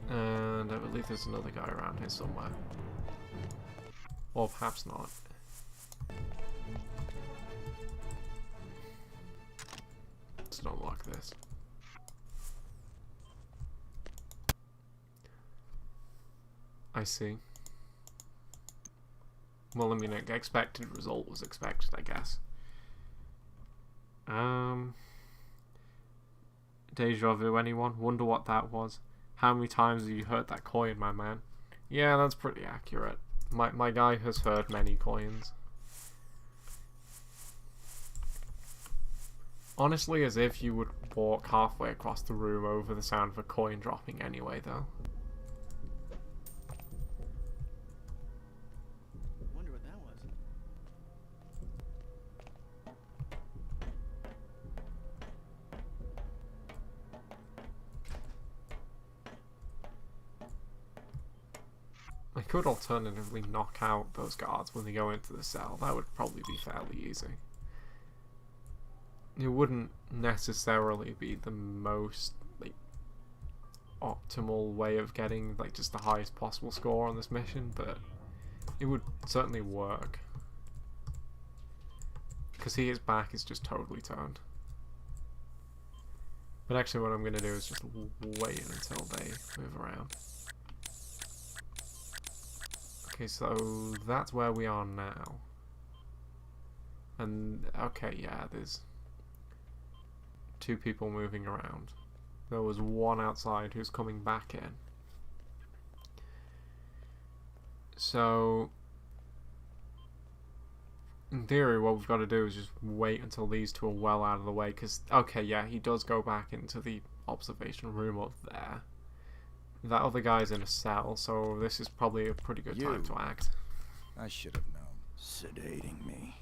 And I believe there's another guy around here somewhere. Or perhaps not. Let's not lock this. I see. Well, I mean, the expected result was expected, I guess. Deja vu, anyone? Wonder what that was? How many times have you heard that coin, my man? Yeah, that's pretty accurate. My guy has heard many coins. Honestly, as if you would walk halfway across the room over the sound of a coin dropping anyway, though. Wonder what that was. I could alternatively knock out those guards when they go into the cell. That would probably be fairly easy. It wouldn't necessarily be the most like optimal way of getting like just the highest possible score on this mission, but it would certainly work. Because his back is just totally turned. But actually what I'm going to do is just wait until they move around. Okay, so that's where we are now. And, okay, yeah, there's 2 people moving around. There was one outside who's coming back in. So, in theory, what we've got to do is just wait until these 2 are well out of the way. Because, okay, yeah, he does go back into the observation room up there. That other guy's in a cell, so this is probably a pretty good time to act. I should have known. Sedating me.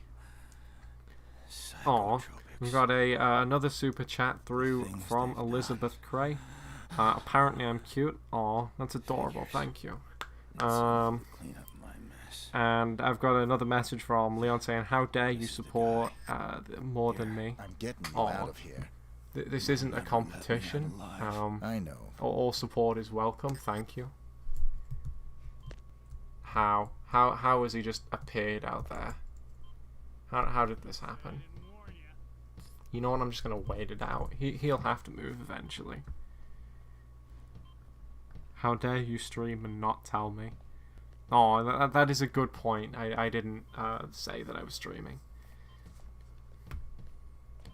Aw, we got another super chat through from Elizabeth Cray. Apparently I'm cute. Aw, that's adorable, thank you. And I've got another message from Leon saying, how dare you support more than me. I'm getting you out of here. This isn't a competition. I know. All support is welcome, thank you. How has he just appeared out there? How did this happen? You know what, I'm just gonna wait it out. He'll have to move eventually. How dare you stream and not tell me? Oh, that is a good point. I didn't say that I was streaming.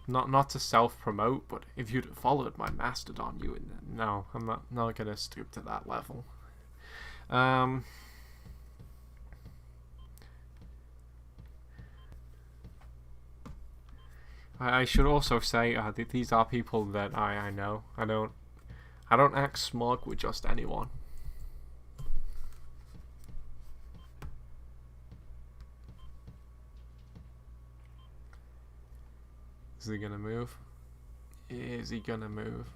Not to self-promote, but if you'd followed my Mastodon, you would... No, I'm not gonna stoop to that level. I should also say that these are people that I know. I don't act smug with just anyone. Is he gonna move? Is he gonna move?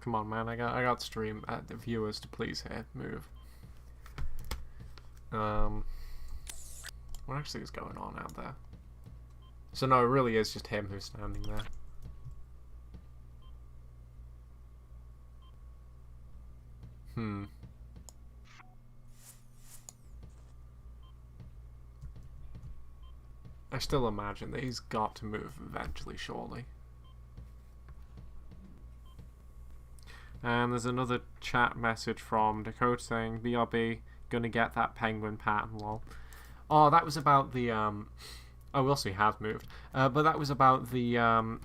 Come on, man! I got stream the viewers to please here move. What actually is going on out there? So no, it really is just him who's standing there. I still imagine that he's got to move eventually, surely. And there's another chat message from Dakota saying, BRB, gonna get that penguin pattern, lol. Oh, that was about the, oh, Wilson has moved. But that was about the,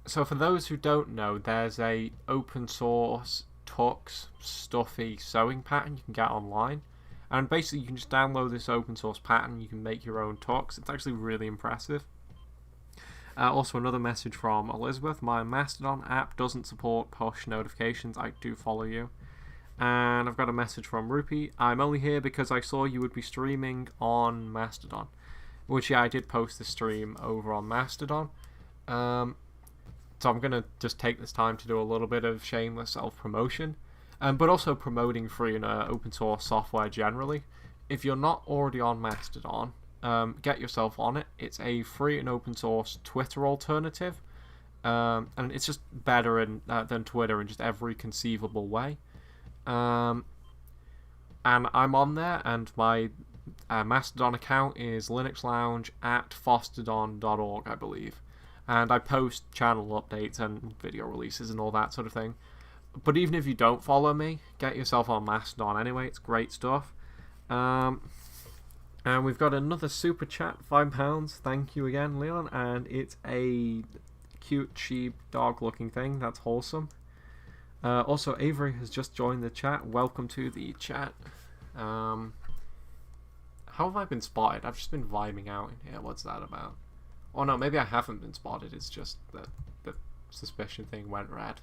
so for those who don't know, there's a open source tux stuffy sewing pattern you can get online. And basically you can just download this open source pattern, you can make your own tux. It's actually really impressive. Also another message from Elizabeth, my Mastodon app doesn't support push notifications, I do follow you. And I've got a message from Rupee, I'm only here because I saw you would be streaming on Mastodon. Which, yeah, I did post the stream over on Mastodon. So I'm going to just take this time to do a little bit of shameless self-promotion. But also promoting free and open source software generally. If you're not already on Mastodon, get yourself on it. It's a free and open source Twitter alternative. And it's just better than Twitter in just every conceivable way. And I'm on there, and my Mastodon account is linuxlounge@fostodon.org, I believe. And I post channel updates and video releases and all that sort of thing. But even if you don't follow me, get yourself on Mastodon anyway, it's great stuff. And we've got another super chat, £5, thank you again, Leon, and it's a cute sheep dog looking thing, that's wholesome. Also, Avery has just joined the chat, welcome to the chat. How have I been spotted? I've just been vibing out in here. What's that about? Oh no, maybe I haven't been spotted. It's just that the suspicion thing went red.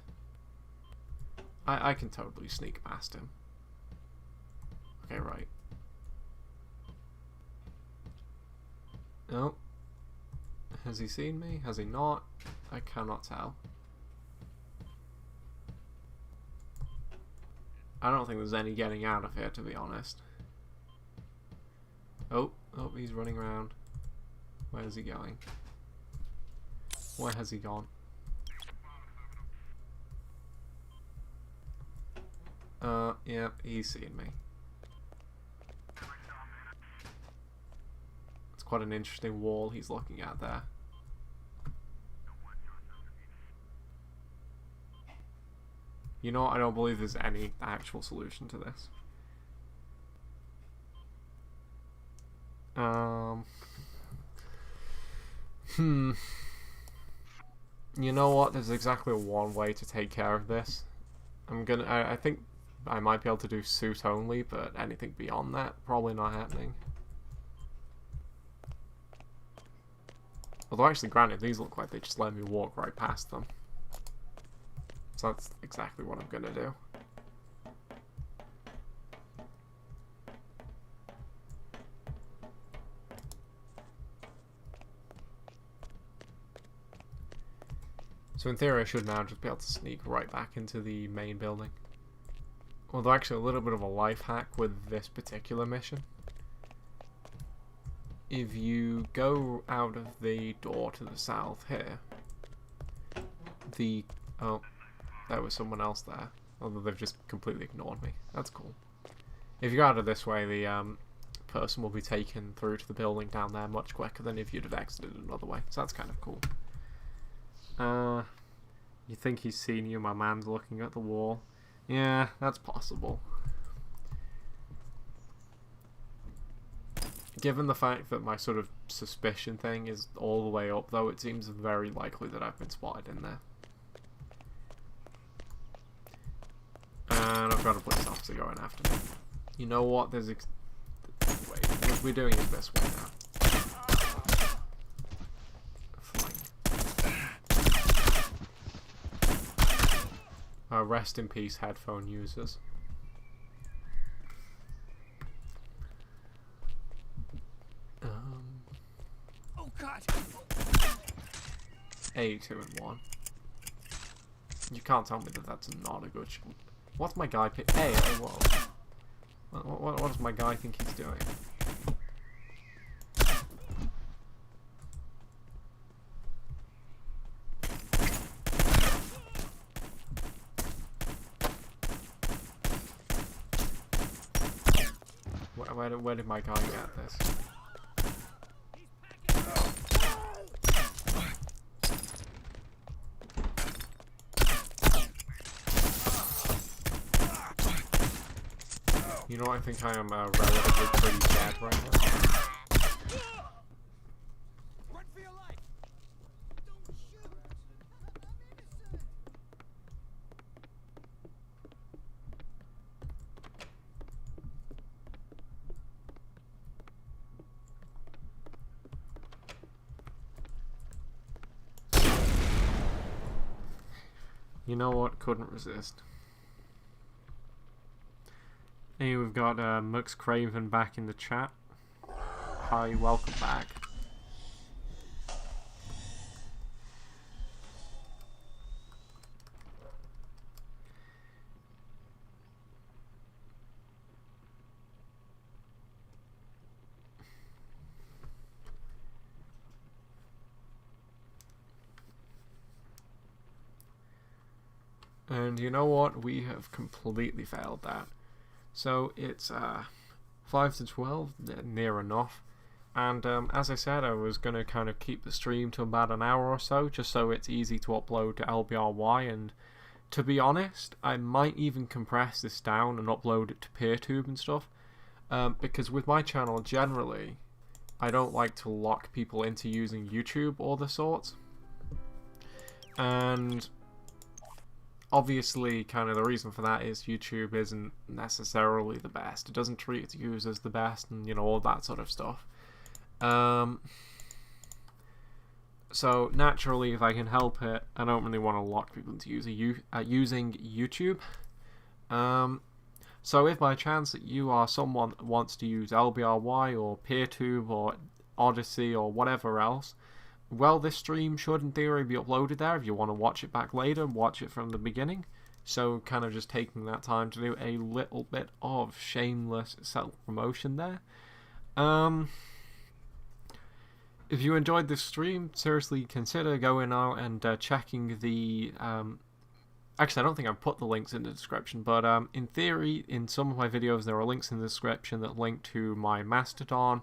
I can totally sneak past him. Okay, right. No. Has he seen me? Has he not? I cannot tell. I don't think there's any getting out of here, to be honest. Oh, he's running around. Where is he going? Where has he gone? Yeah, he's seen me. It's quite an interesting wall he's looking at there. You know what? I don't believe there's any actual solution to this. You know what? There's exactly one way to take care of this. I think I might be able to do suit only, but anything beyond that, probably not happening. Although actually, granted, these look like they just let me walk right past them. So that's exactly what I'm gonna do. So in theory I should now just be able to sneak right back into the main building. Although actually a little bit of a life hack with this particular mission. If you go out of the door to the south here, oh, there was someone else there. Although they've just completely ignored me. That's cool. If you go out of this way, the person will be taken through to the building down there much quicker than if you'd have exited another way. So that's kind of cool. You think he's seen you? My man's looking at the wall. Yeah, that's possible. Given the fact that my sort of suspicion thing is all the way up, though, it seems very likely that I've been spotted in there. And I've got a police officer going after me. You know what? Wait, we're doing it this way now. Rest in peace, headphone users. Oh God! 82-1. You can't tell me that that's not a good shot. What's my guy pick? Hey, whoa. What does my guy think he's doing? Where did my guy get this? You know, I think I am relatively pretty dead right now. Run for your life! Don't shoot! I'm innocent! You know what? Couldn't resist. Hey, we've got Mux Craven back in the chat. Hi, welcome back. And you know what? We have completely failed that. So it's 5 to 12, near enough. And as I said, I was going to kind of keep the stream to about an hour or so, just so it's easy to upload to LBRY. And to be honest, I might even compress this down and upload it to PeerTube and stuff. Because with my channel, generally, I don't like to lock people into using YouTube or the sorts. And obviously, kind of the reason for that is YouTube isn't necessarily the best. It doesn't treat its users the best, and all that sort of stuff. So naturally, if I can help it, I don't really want to lock people into using YouTube. So if by chance that you are someone that wants to use LBRY or PeerTube or Odyssey or whatever else, well, this stream should in theory be uploaded there if you want to watch it back later, watch it from the beginning. So kind of just taking that time to do a little bit of shameless self-promotion there. If you enjoyed this stream, seriously consider going out and checking the... Actually, I don't think I've put the links in the description, but in theory, in some of my videos, there are links in the description that link to my Mastodon,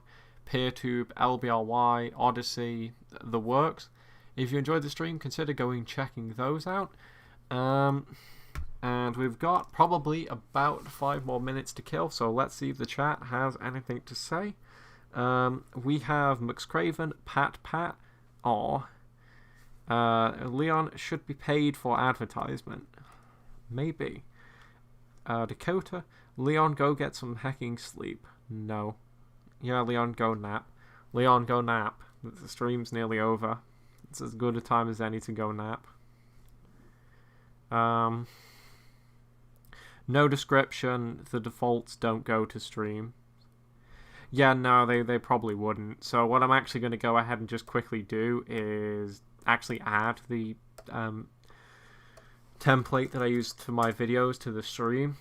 PeerTube, LBRY, Odyssey, the works. If you enjoyed the stream, consider checking those out. And we've got probably about 5 more minutes to kill, so let's see if the chat has anything to say. We have McScraven, Pat, Leon should be paid for advertisement. Maybe. Dakota, Leon, go get some hecking sleep. No. Yeah, Leon, go nap. Leon, go nap. The stream's nearly over. It's as good a time as any to go nap. No description. The defaults don't go to stream. Yeah, no, they probably wouldn't. So what I'm actually going to go ahead and just quickly do is actually add the template that I used for my videos to the stream.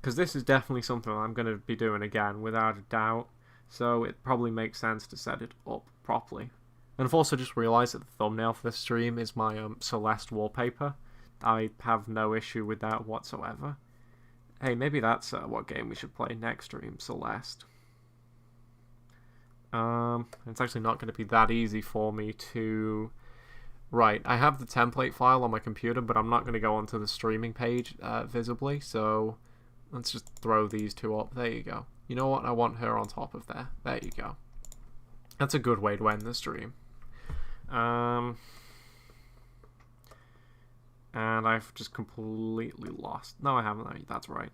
Because this is definitely something I'm going to be doing again, without a doubt. So it probably makes sense to set it up properly. And I've also just realised that the thumbnail for this stream is my Celeste wallpaper. I have no issue with that whatsoever. Hey, maybe that's what game we should play next stream, Celeste. It's actually not going to be that easy for me to... Right, I have the template file on my computer, but I'm not going to go onto the streaming page visibly, so let's just throw these two up. There you go. You know what? I want her on top of there. There you go. That's a good way to end the stream. And I've just completely lost. No, I haven't. That's right.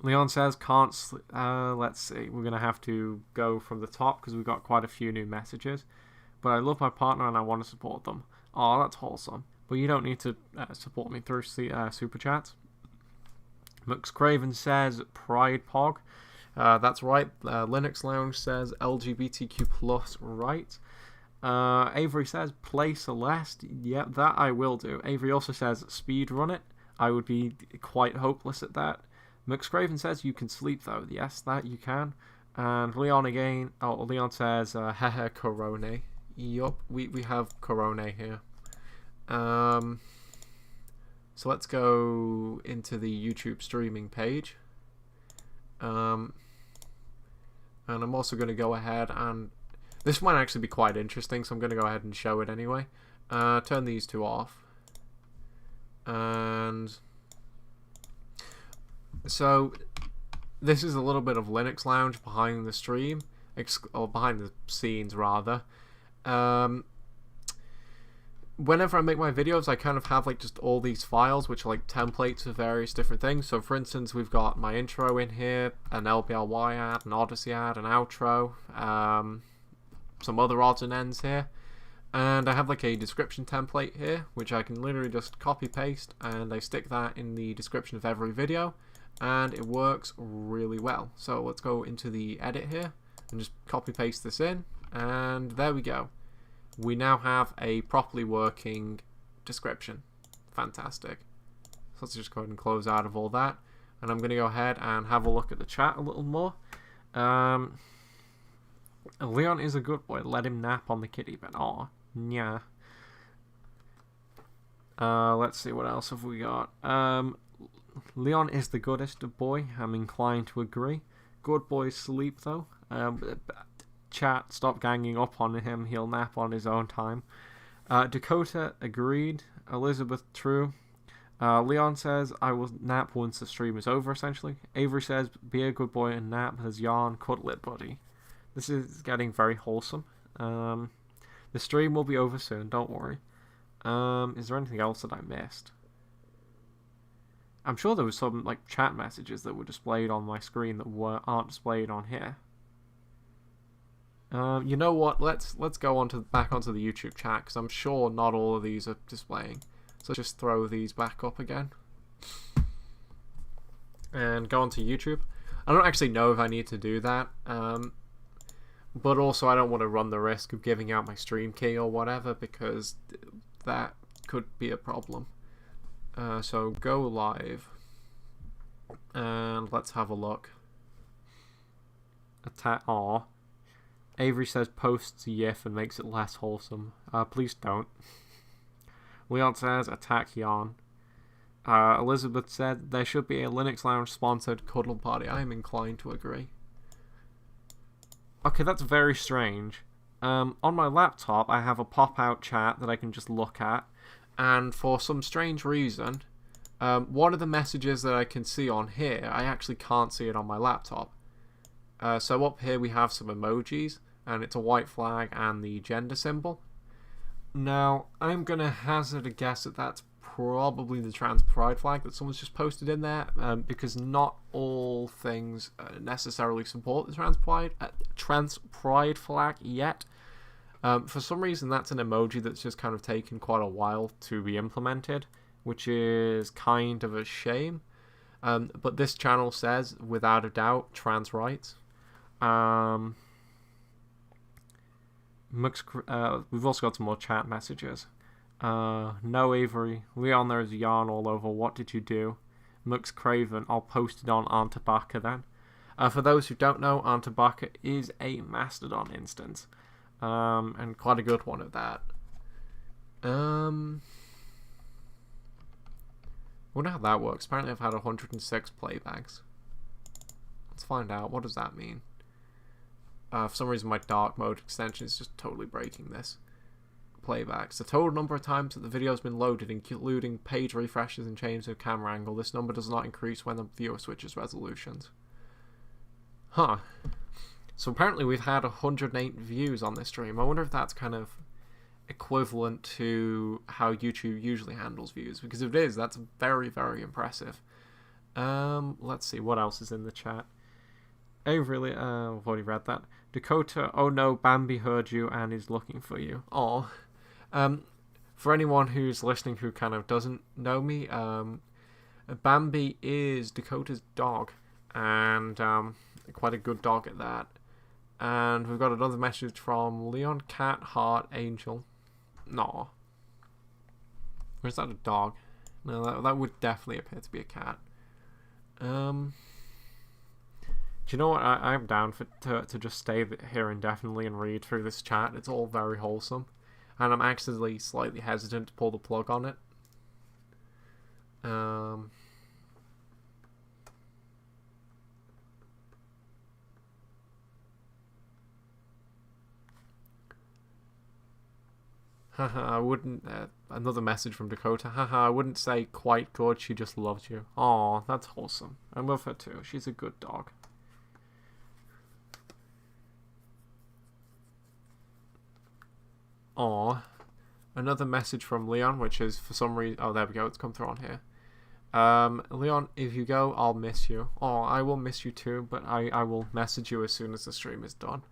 Leon says, can't sleep. Let's see. We're going to have to go from the top because we've got quite a few new messages. But I love my partner and I want to support them. Oh, that's wholesome. But you don't need to support me through Super Chats. McScraven says, Pride Pog. That's right. Linux Lounge says, LGBTQ plus right. Avery says, play Celeste. Yep, that I will do. Avery also says, speed run it. I would be quite hopeless at that. McScraven says, you can sleep though. Yes, that you can. And Leon again. Oh, Leon says, haha, Corona. Yup, we have Corona here. So let's go into the YouTube streaming page. And I'm also going to go ahead and... This might actually be quite interesting, so I'm going to go ahead and show it anyway. Turn these two off. And... So, this is a little bit of Linux Lounge behind the stream. Or behind the scenes, rather. Whenever I make my videos, I kind of have like just all these files which are like templates of various different things. So for instance, we've got my intro in here, an LBRY ad, an Odyssey ad, an outro, some other odds and ends here. And I have like a description template here, which I can literally just copy paste and I stick that in the description of every video. And it works really well. So let's go into the edit here and just copy paste this in. And there we go. We now have a properly working description. Fantastic. So let's just go ahead and close out of all that. And I'm going to go ahead and have a look at the chat a little more. Leon is a good boy. Let him nap on the kitty bed. Aw, yeah. Let's see, what else have we got? Leon is the goodest boy. I'm inclined to agree. Good boys sleep, though. Chat, stop ganging up on him. He'll nap on his own time. Dakota agreed. Elizabeth, true. Leon says, I will nap once the stream is over, essentially. Avery says, be a good boy and nap. Has Yarn, cuddle it, buddy. This is getting very wholesome. The stream will be over soon, don't worry. Is there anything else that I missed? I'm sure there was some like chat messages that were displayed on my screen that aren't displayed on here. You know what? Let's go back onto the YouTube chat, because I'm sure not all of these are displaying. So just throw these back up again and go onto YouTube. I don't actually know if I need to do that, but also I don't want to run the risk of giving out my stream key or whatever, because that could be a problem. So go live and let's have a look. Attack. Aw. Avery says posts YIF and makes it less wholesome. Please don't. Leon says attack yawn. Elizabeth said there should be a Linux Lounge sponsored cuddle party. I am inclined to agree. Okay, that's very strange. On my laptop I have a pop-out chat that I can just look at, and for some strange reason, one of the messages that I can see on here, I actually can't see it on my laptop. So up here we have some emojis, and it's a white flag and the gender symbol. Now, I'm going to hazard a guess that that's probably the trans pride flag that someone's just posted in there, because not all things necessarily support the trans pride flag yet. For some reason, that's an emoji that's just kind of taken quite a while to be implemented, which is kind of a shame. But this channel says, without a doubt, trans rights. We've also got some more chat messages. No Avery. Leon, there's a yarn all over. What did you do? Mux Craven. I'll post it on Antabaka then. For those who don't know, Antabaka is a Mastodon instance. And quite a good one at that. Wonder how that works. Apparently I've had 106 playbacks. Let's find out. What does that mean? For some reason my dark mode extension is just totally breaking this. Playbacks. The total number of times that the video has been loaded, including page refreshes and changes of camera angle. This number does not increase when the viewer switches resolutions. Huh. So apparently we've had 108 views on this stream. I wonder if that's kind of equivalent to how YouTube usually handles views. Because if it is, that's very, very impressive. Let's see, what else is in the chat? I've already read that. Dakota, oh no, Bambi heard you and is looking for you. Aw. For anyone who's listening who kind of doesn't know me, Bambi is Dakota's dog. And quite a good dog at that. And we've got another message from Leon Cat Heart Angel. Nah. Or is that a dog? No, that would definitely appear to be a cat. Do you know what? I'm down to just stay here indefinitely and read through this chat. It's all very wholesome. And I'm actually slightly hesitant to pull the plug on it. Haha, I wouldn't... another message from Dakota. Haha, I wouldn't say quite good, she just loves you. Aw, that's wholesome. I love her too. She's a good dog. Aw. Another message from Leon, which is for some reason... Oh, there we go. It's come through on here. Leon, if you go, I'll miss you. Oh, I will miss you too, but I will message you as soon as the stream is done.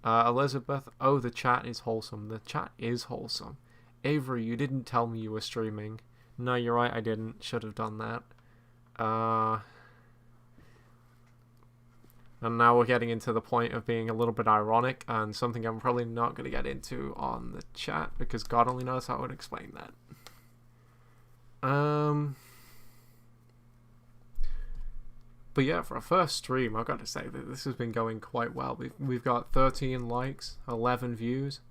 Elizabeth, oh, the chat is wholesome. The chat is wholesome. Avery, you didn't tell me you were streaming. No, you're right, I didn't. Should have done that. And now we're getting into the point of being a little bit ironic, and something I'm probably not going to get into on the chat, because God only knows how I would explain that. But yeah, for our first stream, I've got to say that this has been going quite well. We've got 13 likes, 11 views.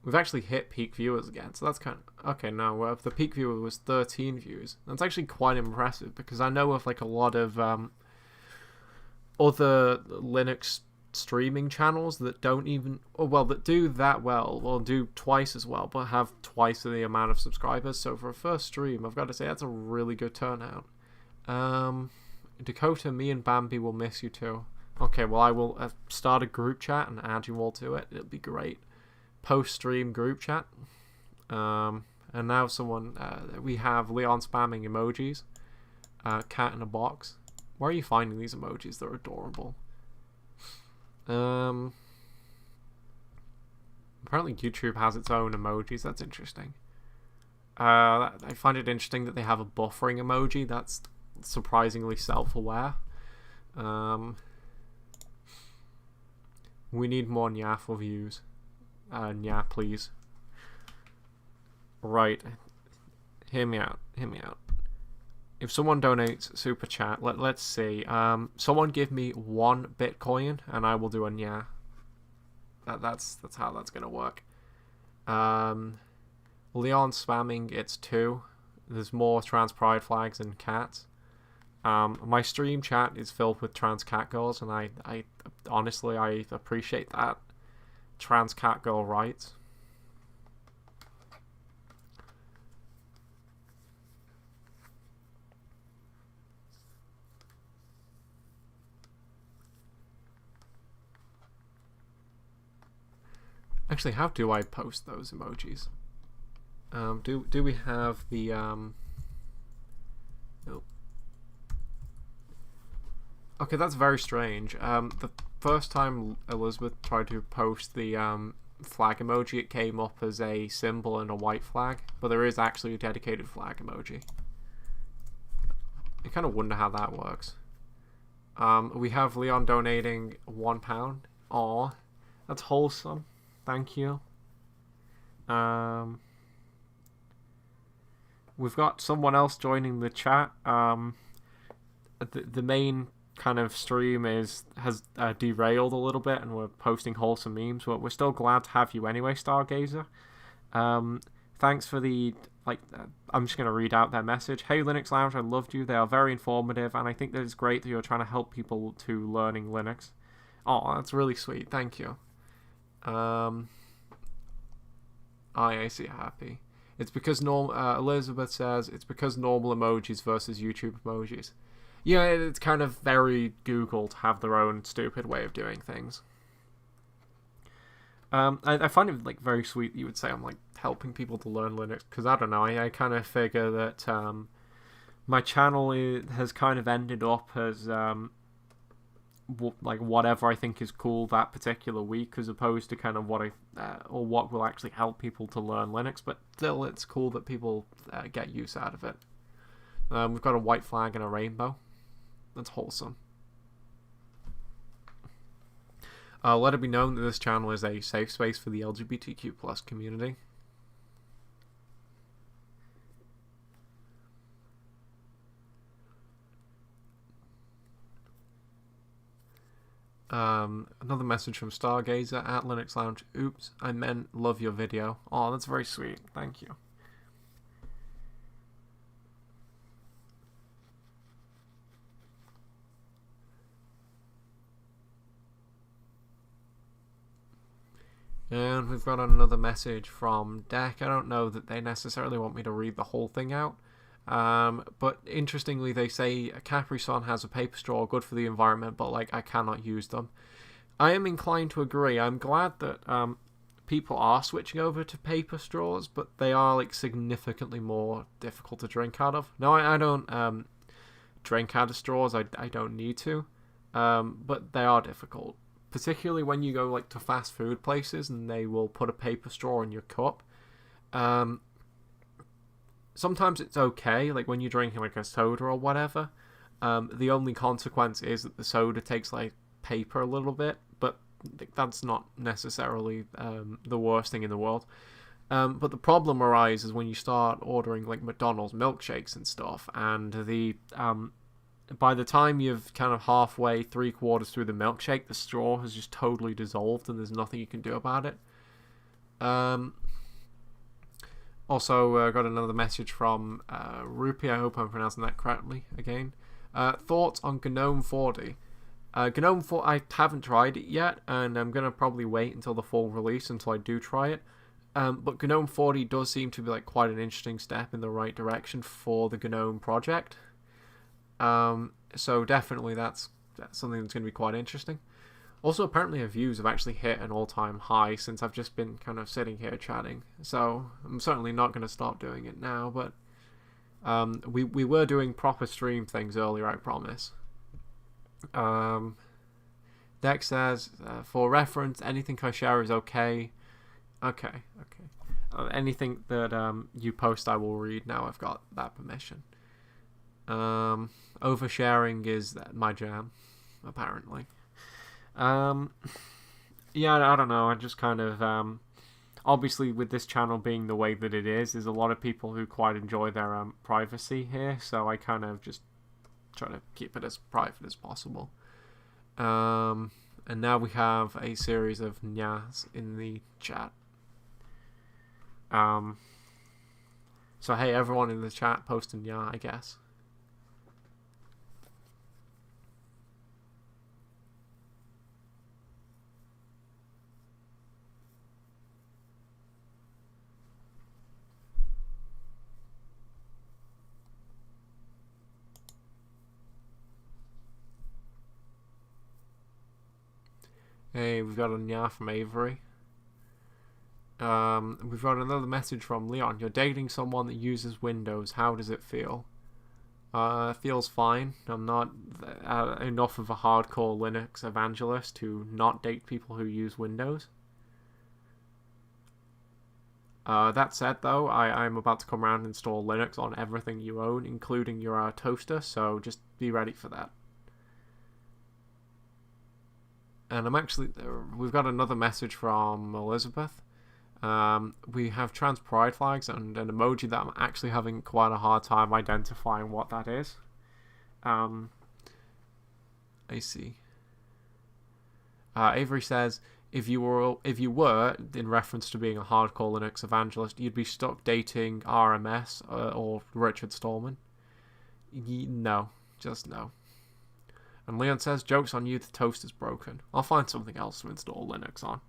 We've actually hit peak viewers again, so that's kind of... Okay, no, the peak viewer was 13 views. That's actually quite impressive, because I know of like a lot of other Linux streaming channels that don't even... Or, well, that do that well, or do twice as well, but have twice the amount of subscribers. So for a first stream, I've got to say that's a really good turnout. Dakota, me and Bambi will miss you too. Okay, well I will start a group chat and add you all to it. It'll be great. Post-stream group chat. And now someone, we have Leon spamming emojis. Cat in a box. Where are you finding these emojis? They're adorable. Apparently YouTube has its own emojis. That's interesting. I find it interesting that they have a buffering emoji. That's surprisingly self-aware. We need more Nya for views. Nya, please. Right. Hear me out. Hear me out. If someone donates super chat, let's see. Someone give me 1 Bitcoin and I will do a Nya. That's how that's gonna work. Leon spamming, it's 2. There's more trans pride flags and cats. My stream chat is filled with trans cat girls, and I honestly I appreciate that. Trans cat girl rights. Actually, how do I post those emojis? Do we have the Nope. Okay, that's very strange. The first time Elizabeth tried to post the flag emoji, it came up as a symbol and a white flag, but there is actually a dedicated flag emoji. I kind of wonder how that works. We have Leon donating £1. Aw, that's wholesome. Thank you. We've got someone else joining the chat. The main kind of stream has derailed a little bit, and we're posting wholesome memes, but we're still glad to have you anyway, Stargazer. Thanks for the I'm just going to read out their message. Hey Linux Lounge, I loved you. They are very informative, and I think that it's great that you're trying to help people to learning Linux. Oh, that's really sweet. Thank you. I see happy. It's because Elizabeth says it's because normal emojis versus YouTube emojis. Yeah, it's kind of very Google to have their own stupid way of doing things. I find it very sweet that you would say I'm helping people to learn Linux, because I don't know, I kind of figure that my channel has kind of ended up as whatever I think is cool that particular week, as opposed to kind of what what will actually help people to learn Linux. But still, it's cool that people get use out of it. We've got a white flag and a rainbow. That's wholesome. Let it be known that this channel is a safe space for the LGBTQ+ community. Another message from Stargazer at Linux Lounge. Oops, I meant love your video. Oh, that's very sweet. Thank you. And we've got another message from Deck. I don't know that they necessarily want me to read the whole thing out. But interestingly, they say Capri Sun has a paper straw, good for the environment, but I cannot use them. I am inclined to agree. I'm glad that people are switching over to paper straws, but they are significantly more difficult to drink out of. No, I don't drink out of straws. I don't need to, but they are difficult. Particularly when you go to fast food places and they will put a paper straw in your cup. Sometimes it's okay, when you're drinking a soda or whatever. The only consequence is that the soda takes paper a little bit, but that's not necessarily the worst thing in the world. But the problem arises when you start ordering McDonald's milkshakes and stuff, and the by the time you've kind of halfway, 3/4 through the milkshake, the straw has just totally dissolved and there's nothing you can do about it. Also, got another message from Rupee. I hope I'm pronouncing that correctly again. Thoughts on GNOME 40? GNOME 40, I haven't tried it yet, and I'm going to probably wait until the full release until I do try it. But GNOME 40 does seem to be quite an interesting step in the right direction for the GNOME project. So definitely that's something that's going to be quite interesting. Also, apparently our views have actually hit an all-time high since I've just been kind of sitting here chatting. So I'm certainly not going to stop doing it now, but we were doing proper stream things earlier, I promise. Dex says, for reference, anything I share is okay. Okay. Anything that you post, I will read now. I've got that permission. Oversharing is my jam, apparently. Yeah, I don't know. I just kind of obviously with this channel being the way that it is, there's a lot of people who quite enjoy their privacy here. So I kind of just try to keep it as private as possible. And now we have a series of nyas in the chat. So hey, everyone in the chat, post a nya, I guess. Hey, we've got a nya from Avery. We've got another message from Leon. You're dating someone that uses Windows. How does it feel? It feels fine. I'm not enough of a hardcore Linux evangelist to not date people who use Windows. That said, though, I'm about to come around and install Linux on everything you own, including your toaster, so just be ready for that. And we've got another message from Elizabeth. We have trans pride flags and an emoji that I'm actually having quite a hard time identifying what that is. I see. Avery says, if you were, in reference to being a hardcore Linux evangelist, you'd be stuck dating RMS or Richard Stallman. No, just no. And Leon says, joke's on you, the toaster's broken. I'll find something else to install Linux on.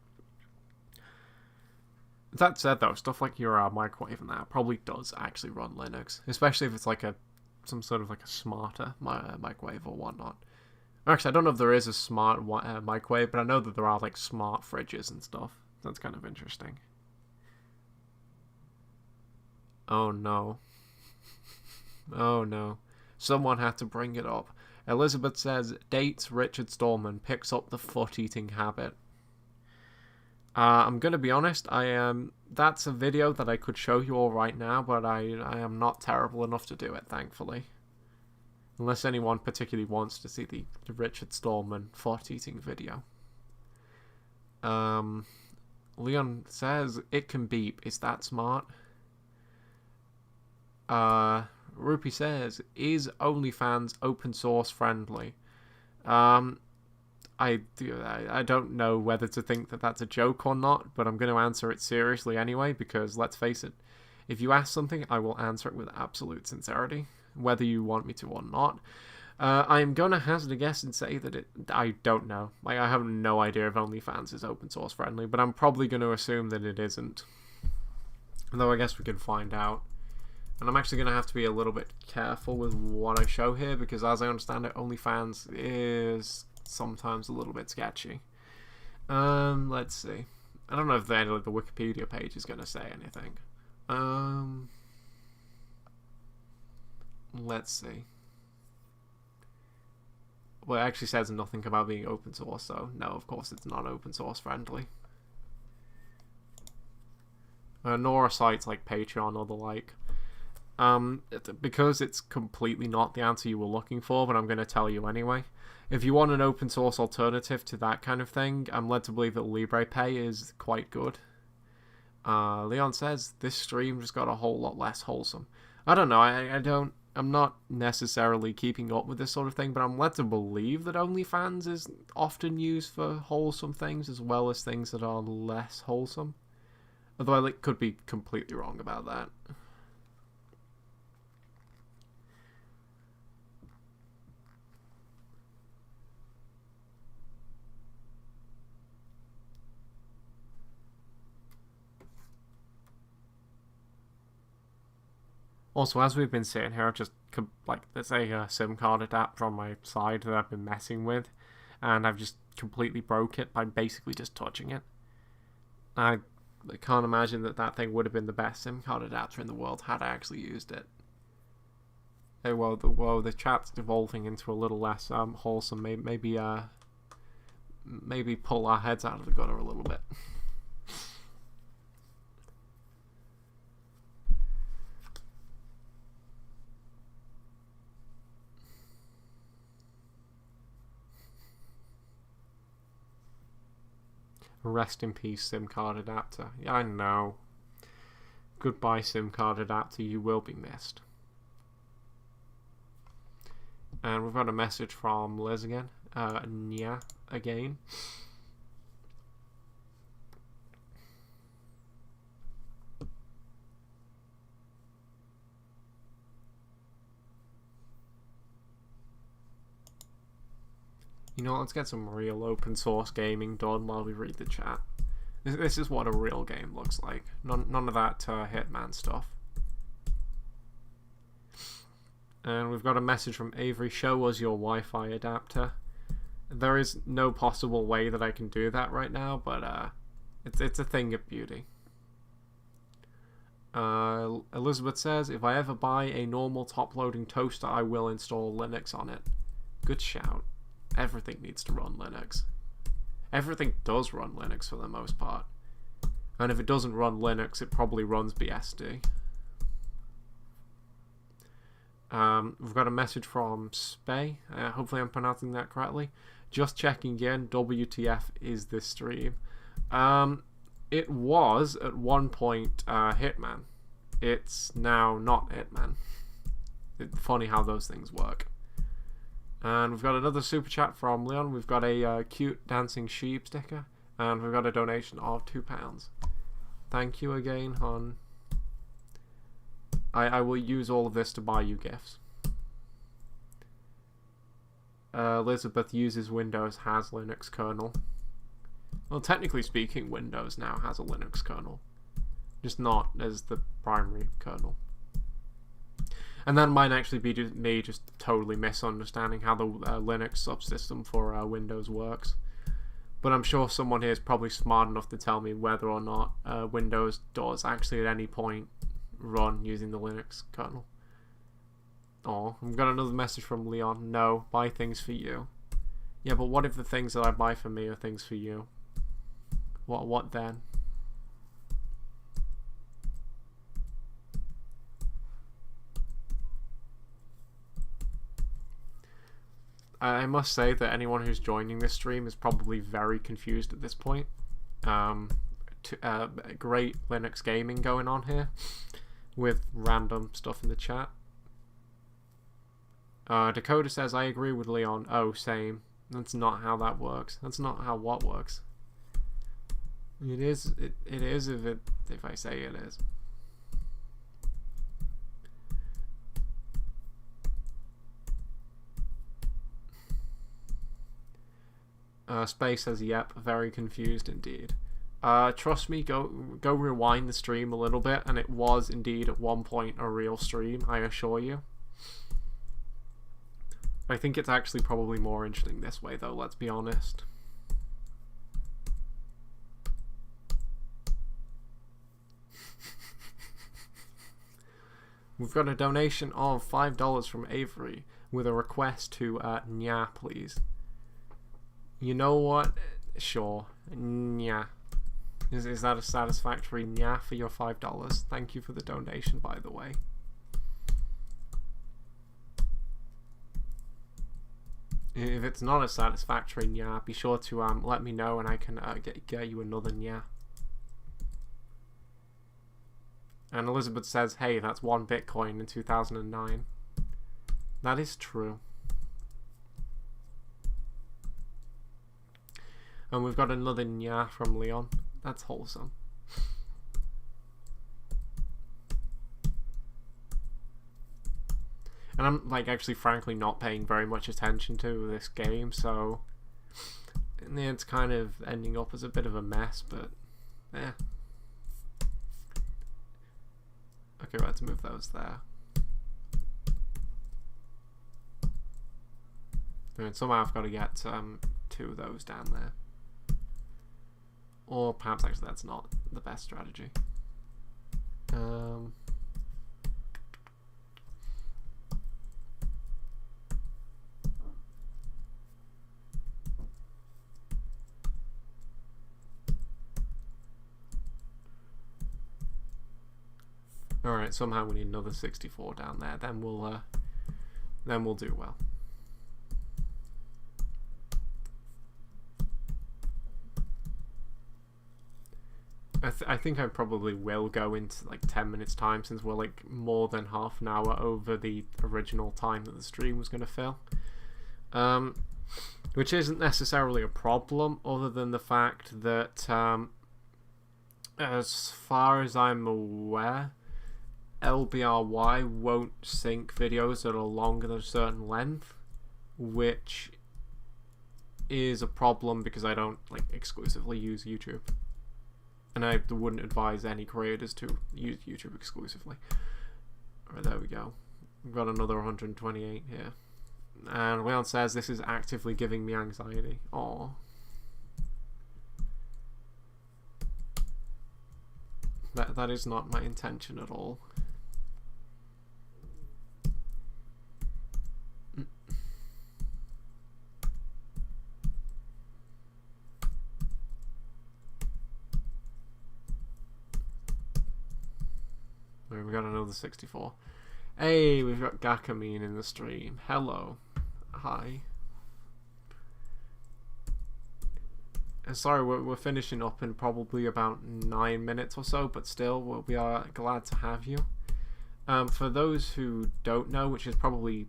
That said, though, stuff like your microwave and that probably does actually run Linux, especially if it's like some sort of like a smarter microwave or whatnot. Actually, I don't know if there is a smart microwave, but I know that there are like smart fridges and stuff. That's kind of interesting. Oh no. Oh no. Someone had to bring it up. Elizabeth says, dates Richard Stallman, picks up the foot-eating habit. I'm going to be honest, that's a video that I could show you all right now, but I am not terrible enough to do it, thankfully. Unless anyone particularly wants to see the Richard Stallman foot-eating video. Leon says, it can beep, is that smart? Rupee says, is OnlyFans open source friendly? I don't know whether to think that that's a joke or not, but I'm going to answer it seriously anyway, because let's face it, if you ask something, I will answer it with absolute sincerity, whether you want me to or not. I'm going to hazard a guess and say that I don't know. Like, I have no idea if OnlyFans is open source friendly, but I'm probably going to assume that it isn't. Though I guess we can find out. And I'm actually going to have to be a little bit careful with what I show here, because as I understand it, OnlyFans is sometimes a little bit sketchy. Let's see. I don't know if the Wikipedia page is going to say anything. Let's see. Well, it actually says nothing about being open source, so no, of course it's not open source friendly. Nor are sites like Patreon or the like. Because it's completely not the answer you were looking for, but I'm going to tell you anyway. If you want an open source alternative to that kind of thing, I'm led to believe that LibrePay is quite good. Leon says, this stream just got a whole lot less wholesome. I don't know, I'm not necessarily keeping up with this sort of thing, but I'm led to believe that OnlyFans is often used for wholesome things as well as things that are less wholesome. Although I could be completely wrong about that. Also, as we've been sitting here, there's a SIM card adapter on my side that I've been messing with. and I've just completely broke it by basically just touching it. I can't imagine that thing would have been the best SIM card adapter in the world had I actually used it. Well, the chat's evolving into a little less wholesome. Maybe pull our heads out of the gutter a little bit. Rest in peace, SIM card adapter. Yeah, I know. Goodbye, SIM card adapter. You will be missed. And we've got a message from Liz again. Yeah, again. You know, let's get some real open source gaming done while we read the chat. This is what a real game looks like. None of that Hitman stuff. And we've got a message from Avery. Show us your Wi-Fi adapter. There is no possible way that I can do that right now, but it's a thing of beauty. Elizabeth says, if I ever buy a normal top-loading toaster, I will install Linux on it. Good shout. Everything needs to run Linux. Everything does run Linux for the most part. And if it doesn't run Linux, it probably runs BSD. We've got a message from Spey. Hopefully I'm pronouncing that correctly. Just checking in. WTF is this stream? It was at one point Hitman. It's now not Hitman. It's funny how those things work. And we've got another super chat from Leon. We've got a cute dancing sheep sticker. And we've got a donation of £2. Thank you again, hon. I will use all of this to buy you gifts. Elizabeth uses Windows, has Linux kernel. Well, technically speaking, Windows now has a Linux kernel. Just not as the primary kernel. And that might actually be just me just totally misunderstanding how the Linux subsystem for Windows works. But I'm sure someone here is probably smart enough to tell me whether or not Windows does actually at any point run using the Linux kernel. Oh, I've got another message from Leon. No, buy things for you. Yeah, but what if the things that I buy for me are things for you? What then? I must say that anyone who's joining this stream is probably very confused at this point. Great Linux gaming going on here with random stuff in the chat. Dakota says, I agree with Leon. Oh, same. That's not how that works. That's not how what works. It is if I say it is. Space says, yep, very confused indeed. Trust me, go rewind the stream a little bit, and it was indeed at one point a real stream, I assure you. I think it's actually probably more interesting this way, though, let's be honest. We've got a donation of $5 from Avery with a request to nya, please. You know what? Sure. Nya. Is that a satisfactory nya for your $5? Thank you for the donation, by the way. If it's not a satisfactory nya, be sure to let me know and I can get you another nya. And Elizabeth says, hey, that's 1 Bitcoin in 2009. That is true. And we've got another nya from Leon. That's wholesome. And I'm actually frankly not paying very much attention to this game, so it's kind of ending up as a bit of a mess, but yeah. Okay, let's move those there. And somehow I've got to get two of those down there. Or perhaps actually that's not the best strategy. Alright, somehow we need another 64 down there, then we'll do well. I think I probably will go into like 10 minutes time, since we're like more than half an hour over the original time that the stream was going to fill. Which isn't necessarily a problem, other than the fact that as far as I'm aware, LBRY won't sync videos that are longer than a certain length, which is a problem because I don't like exclusively use YouTube. And I wouldn't advise any creators to use YouTube exclusively. Alright, there we go. We've got another 128 here. And Leon says this is actively giving me anxiety. Aww. That is not my intention at all. We got another 64. Hey, we've got Gakamine in the stream. Hello. Hi. Sorry, we're finishing up in probably about 9 minutes or so, but still, we are glad to have you. For those who don't know, which is probably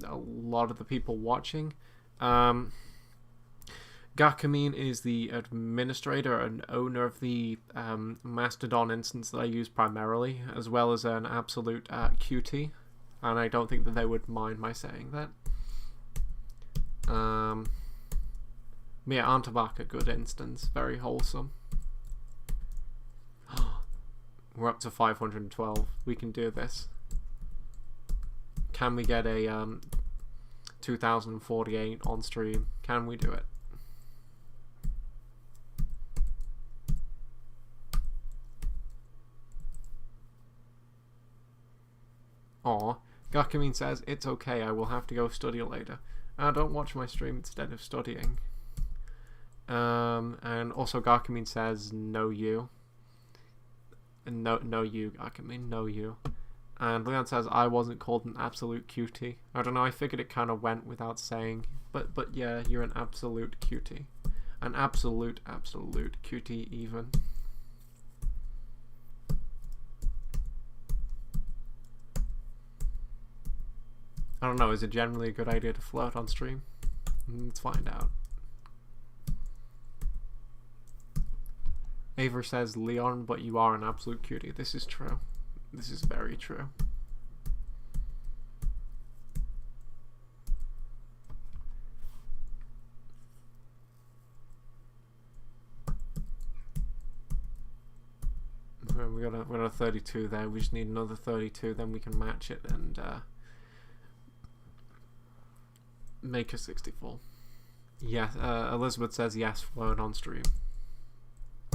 a lot of the people watching, Gakamine is the administrator and owner of the Mastodon instance that I use primarily, as well as an absolute QT, and I don't think that they would mind my saying that. Yeah, Antabak, a good instance, very wholesome. We're up to 512. We can do this. Can we get a 2048 on stream? Can we do it? Aw, Gakamine says, it's okay, I will have to go study later. Don't watch my stream instead of studying. And also Gakamine says, no you. No you, Gakamine, no you. And Leon says, I wasn't called an absolute cutie. I don't know, I figured it kind of went without saying. But yeah, you're an absolute cutie. An absolute cutie even. I don't know, is it generally a good idea to flirt on stream? Let's find out. Aver says, Leon, but you are an absolute cutie. This is true. This is very true. We got a 32 there. We just need another 32, then we can match it and make a 64. Yes, Elizabeth says yes, flirt on stream.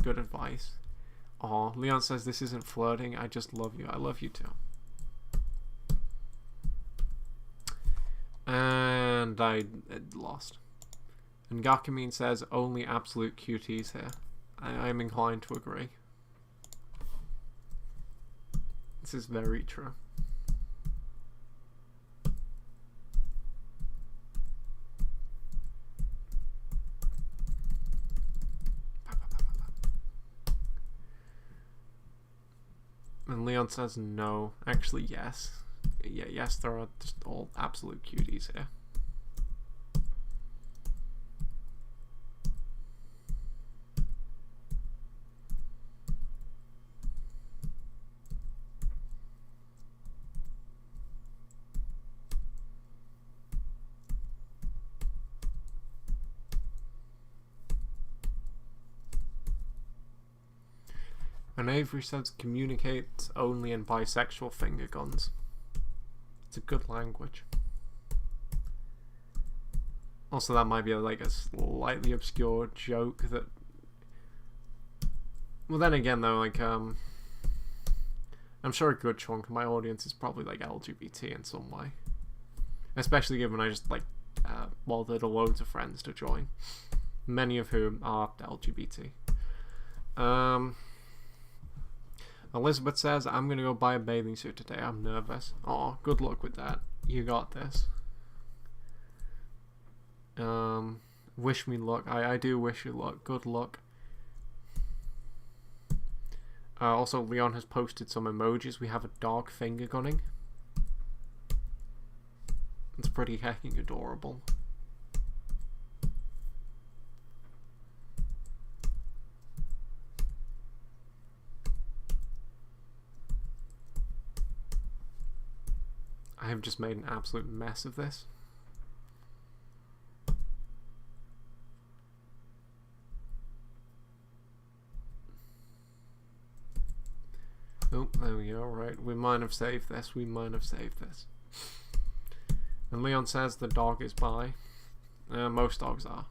Good advice. Aw, Leon says this isn't flirting, I just love you. I love you too. And I lost. And Gakamine says only absolute cuties here. I'm inclined to agree. This is very true. And Leon says no. Actually, yes. Yeah, yes, there are just all absolute cuties here. And Avery says communicate only in bisexual finger guns. It's a good language. Also, that might be like a slightly obscure joke that... Well, then again, though, like, I'm sure a good chunk of my audience is probably, like, LGBT in some way. Especially given I just, like, bothered loads of friends to join. Many of whom are LGBT. Elizabeth says, I'm going to go buy a bathing suit today. I'm nervous. Oh, good luck with that. You got this. Wish me luck. I do wish you luck. Good luck. Also, Leon has posted some emojis. We have a dog finger gunning. It's pretty hecking adorable. I have just made an absolute mess of this. Oh, there we go, right. We might have saved this. We might have saved this. And Leon says the dog is by. Most dogs are.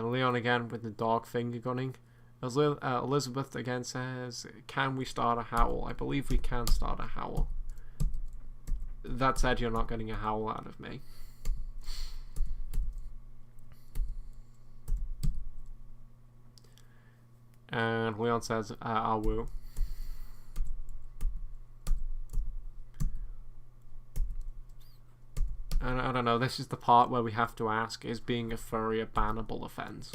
Leon again with the dog finger gunning. Elizabeth again says, can we start a howl? I believe we can start a howl. That said, you're not getting a howl out of me. And Leon says, I'll woo. And I don't know, this is the part where we have to ask, is being a furry a bannable offense?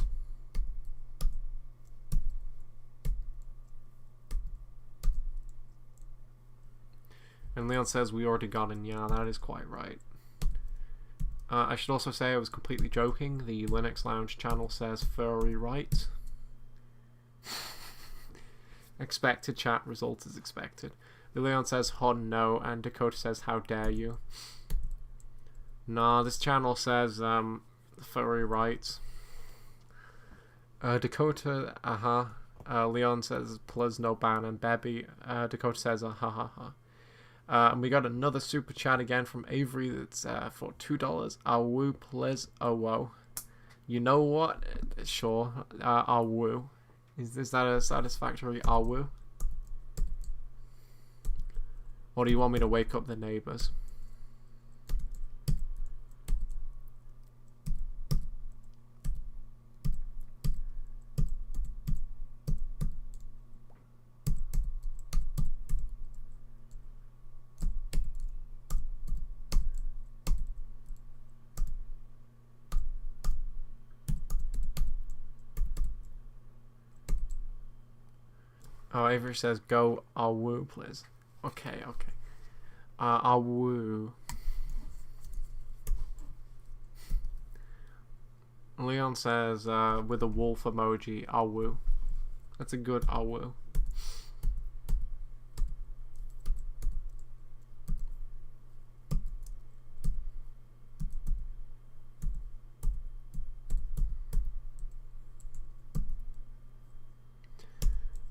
And Leon says, we already got in. Yeah, that is quite right. I should also say I was completely joking. The Linux Lounge channel says furry right. Expected chat result is expected. Leon says, "Hon no," and Dakota says, "How dare you?" Nah, this channel says furry rights. Dakota, Leon says, "Plus no ban," and Bebby, Dakota says, ha ha ha. And we got another super chat again from Avery that's for $2. I'll woo, please. Oh, whoa. You know what? Sure. I'll woo. Is that a satisfactory I'll woo? Or do you want me to wake up the neighbours? Oh, Avery says, go, I'll woo, please. Okay, okay. I'll woo. Leon says, with a wolf emoji, I'll woo. That's a good I'll woo.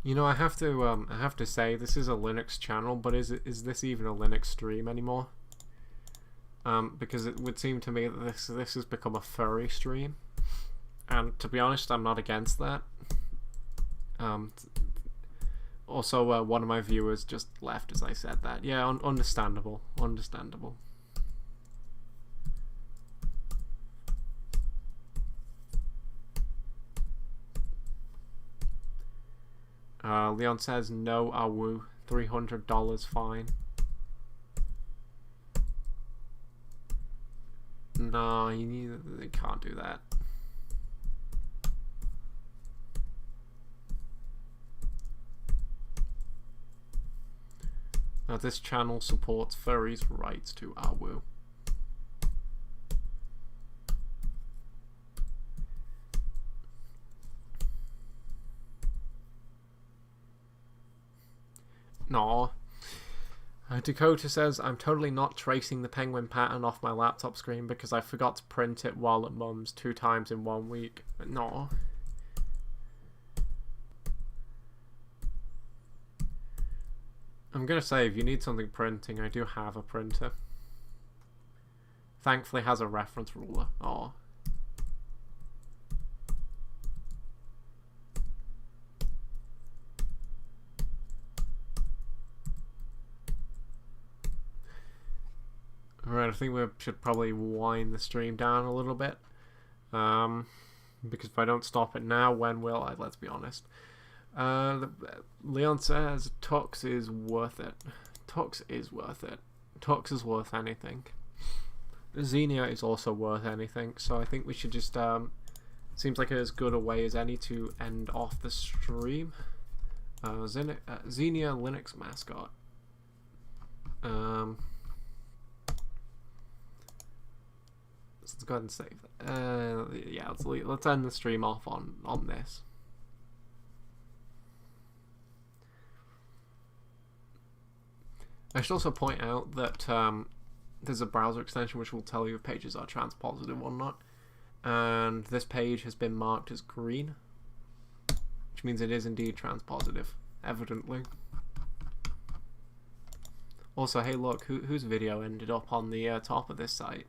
You know, I have to say, this is a Linux channel, but is this even a Linux stream anymore? Because it would seem to me that this has become a furry stream, and to be honest, I'm not against that. Also, one of my viewers just left as I said that. Yeah, understandable, understandable. Leon says, no, I'll woo. $300 fine. No, you can't do that. Now, this channel supports furries' rights to our woo. No. Dakota says, I'm totally not tracing the penguin pattern off my laptop screen because I forgot to print it while at mum's 2 times in 1 week. No. I'm going to say, if you need something printing, I do have a printer. Thankfully has a reference ruler. Oh. Alright, I think we should probably wind the stream down a little bit. Because if I don't stop it now, when will I? Let's be honest. Leon says Tux is worth it. Tux is worth it. Tux is worth anything. Xenia is also worth anything. So I think we should just... seems like as good a way as any to end off the stream. Xenia Linux mascot. Let's go ahead and save that. Yeah, let's end the stream off on this. I should also point out that there's a browser extension which will tell you if pages are transpositive or not, and this page has been marked as green, which means it is indeed transpositive, evidently. Also, hey look, whose video ended up on the top of this site?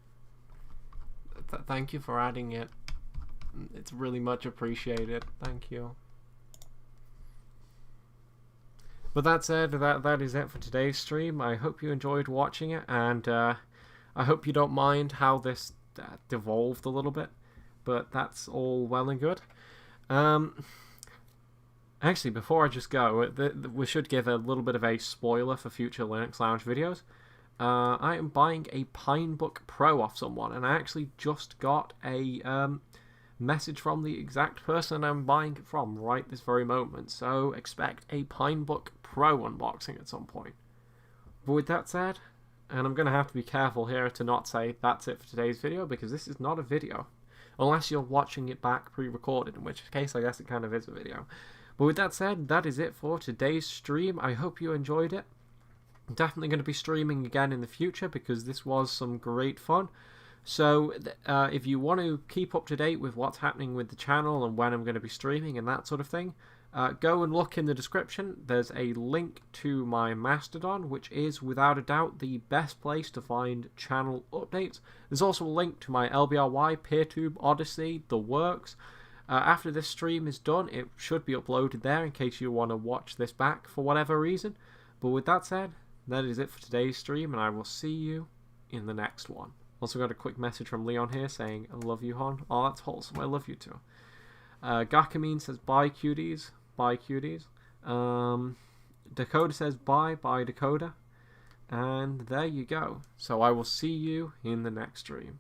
Thank you for adding it. It's really much appreciated. Thank you. But that said, that is it for today's stream. I hope you enjoyed watching it, and I hope you don't mind how this devolved a little bit. But that's all well and good. Actually, before I just go, we should give a little bit of a spoiler for future Linux Lounge videos. I am buying a Pinebook Pro off someone, and I actually just got a message from the exact person I'm buying it from right this very moment, so expect a Pinebook Pro unboxing at some point. But with that said, and I'm going to have to be careful here to not say that's it for today's video, because this is not a video, unless you're watching it back pre-recorded, in which case I guess it kind of is a video. But with that said, that is it for today's stream. I hope you enjoyed it. I'm definitely going to be streaming again in the future because this was some great fun. So if you want to keep up to date with what's happening with the channel and when I'm going to be streaming and that sort of thing, go and look in the description. There's a link to my Mastodon, which is without a doubt the best place to find channel updates. There's also a link to my LBRY, PeerTube, Odyssey, the works. After this stream is done, it should be uploaded there in case you want to watch this back for whatever reason. But with that said, that is it for today's stream, and I will see you in the next one. Also got a quick message from Leon here saying, I love you, Hon. Oh, that's wholesome. I love you too. Gakamine says, bye, cuties. Bye, cuties. Dakota says, bye, Dakota. And there you go. So I will see you in the next stream.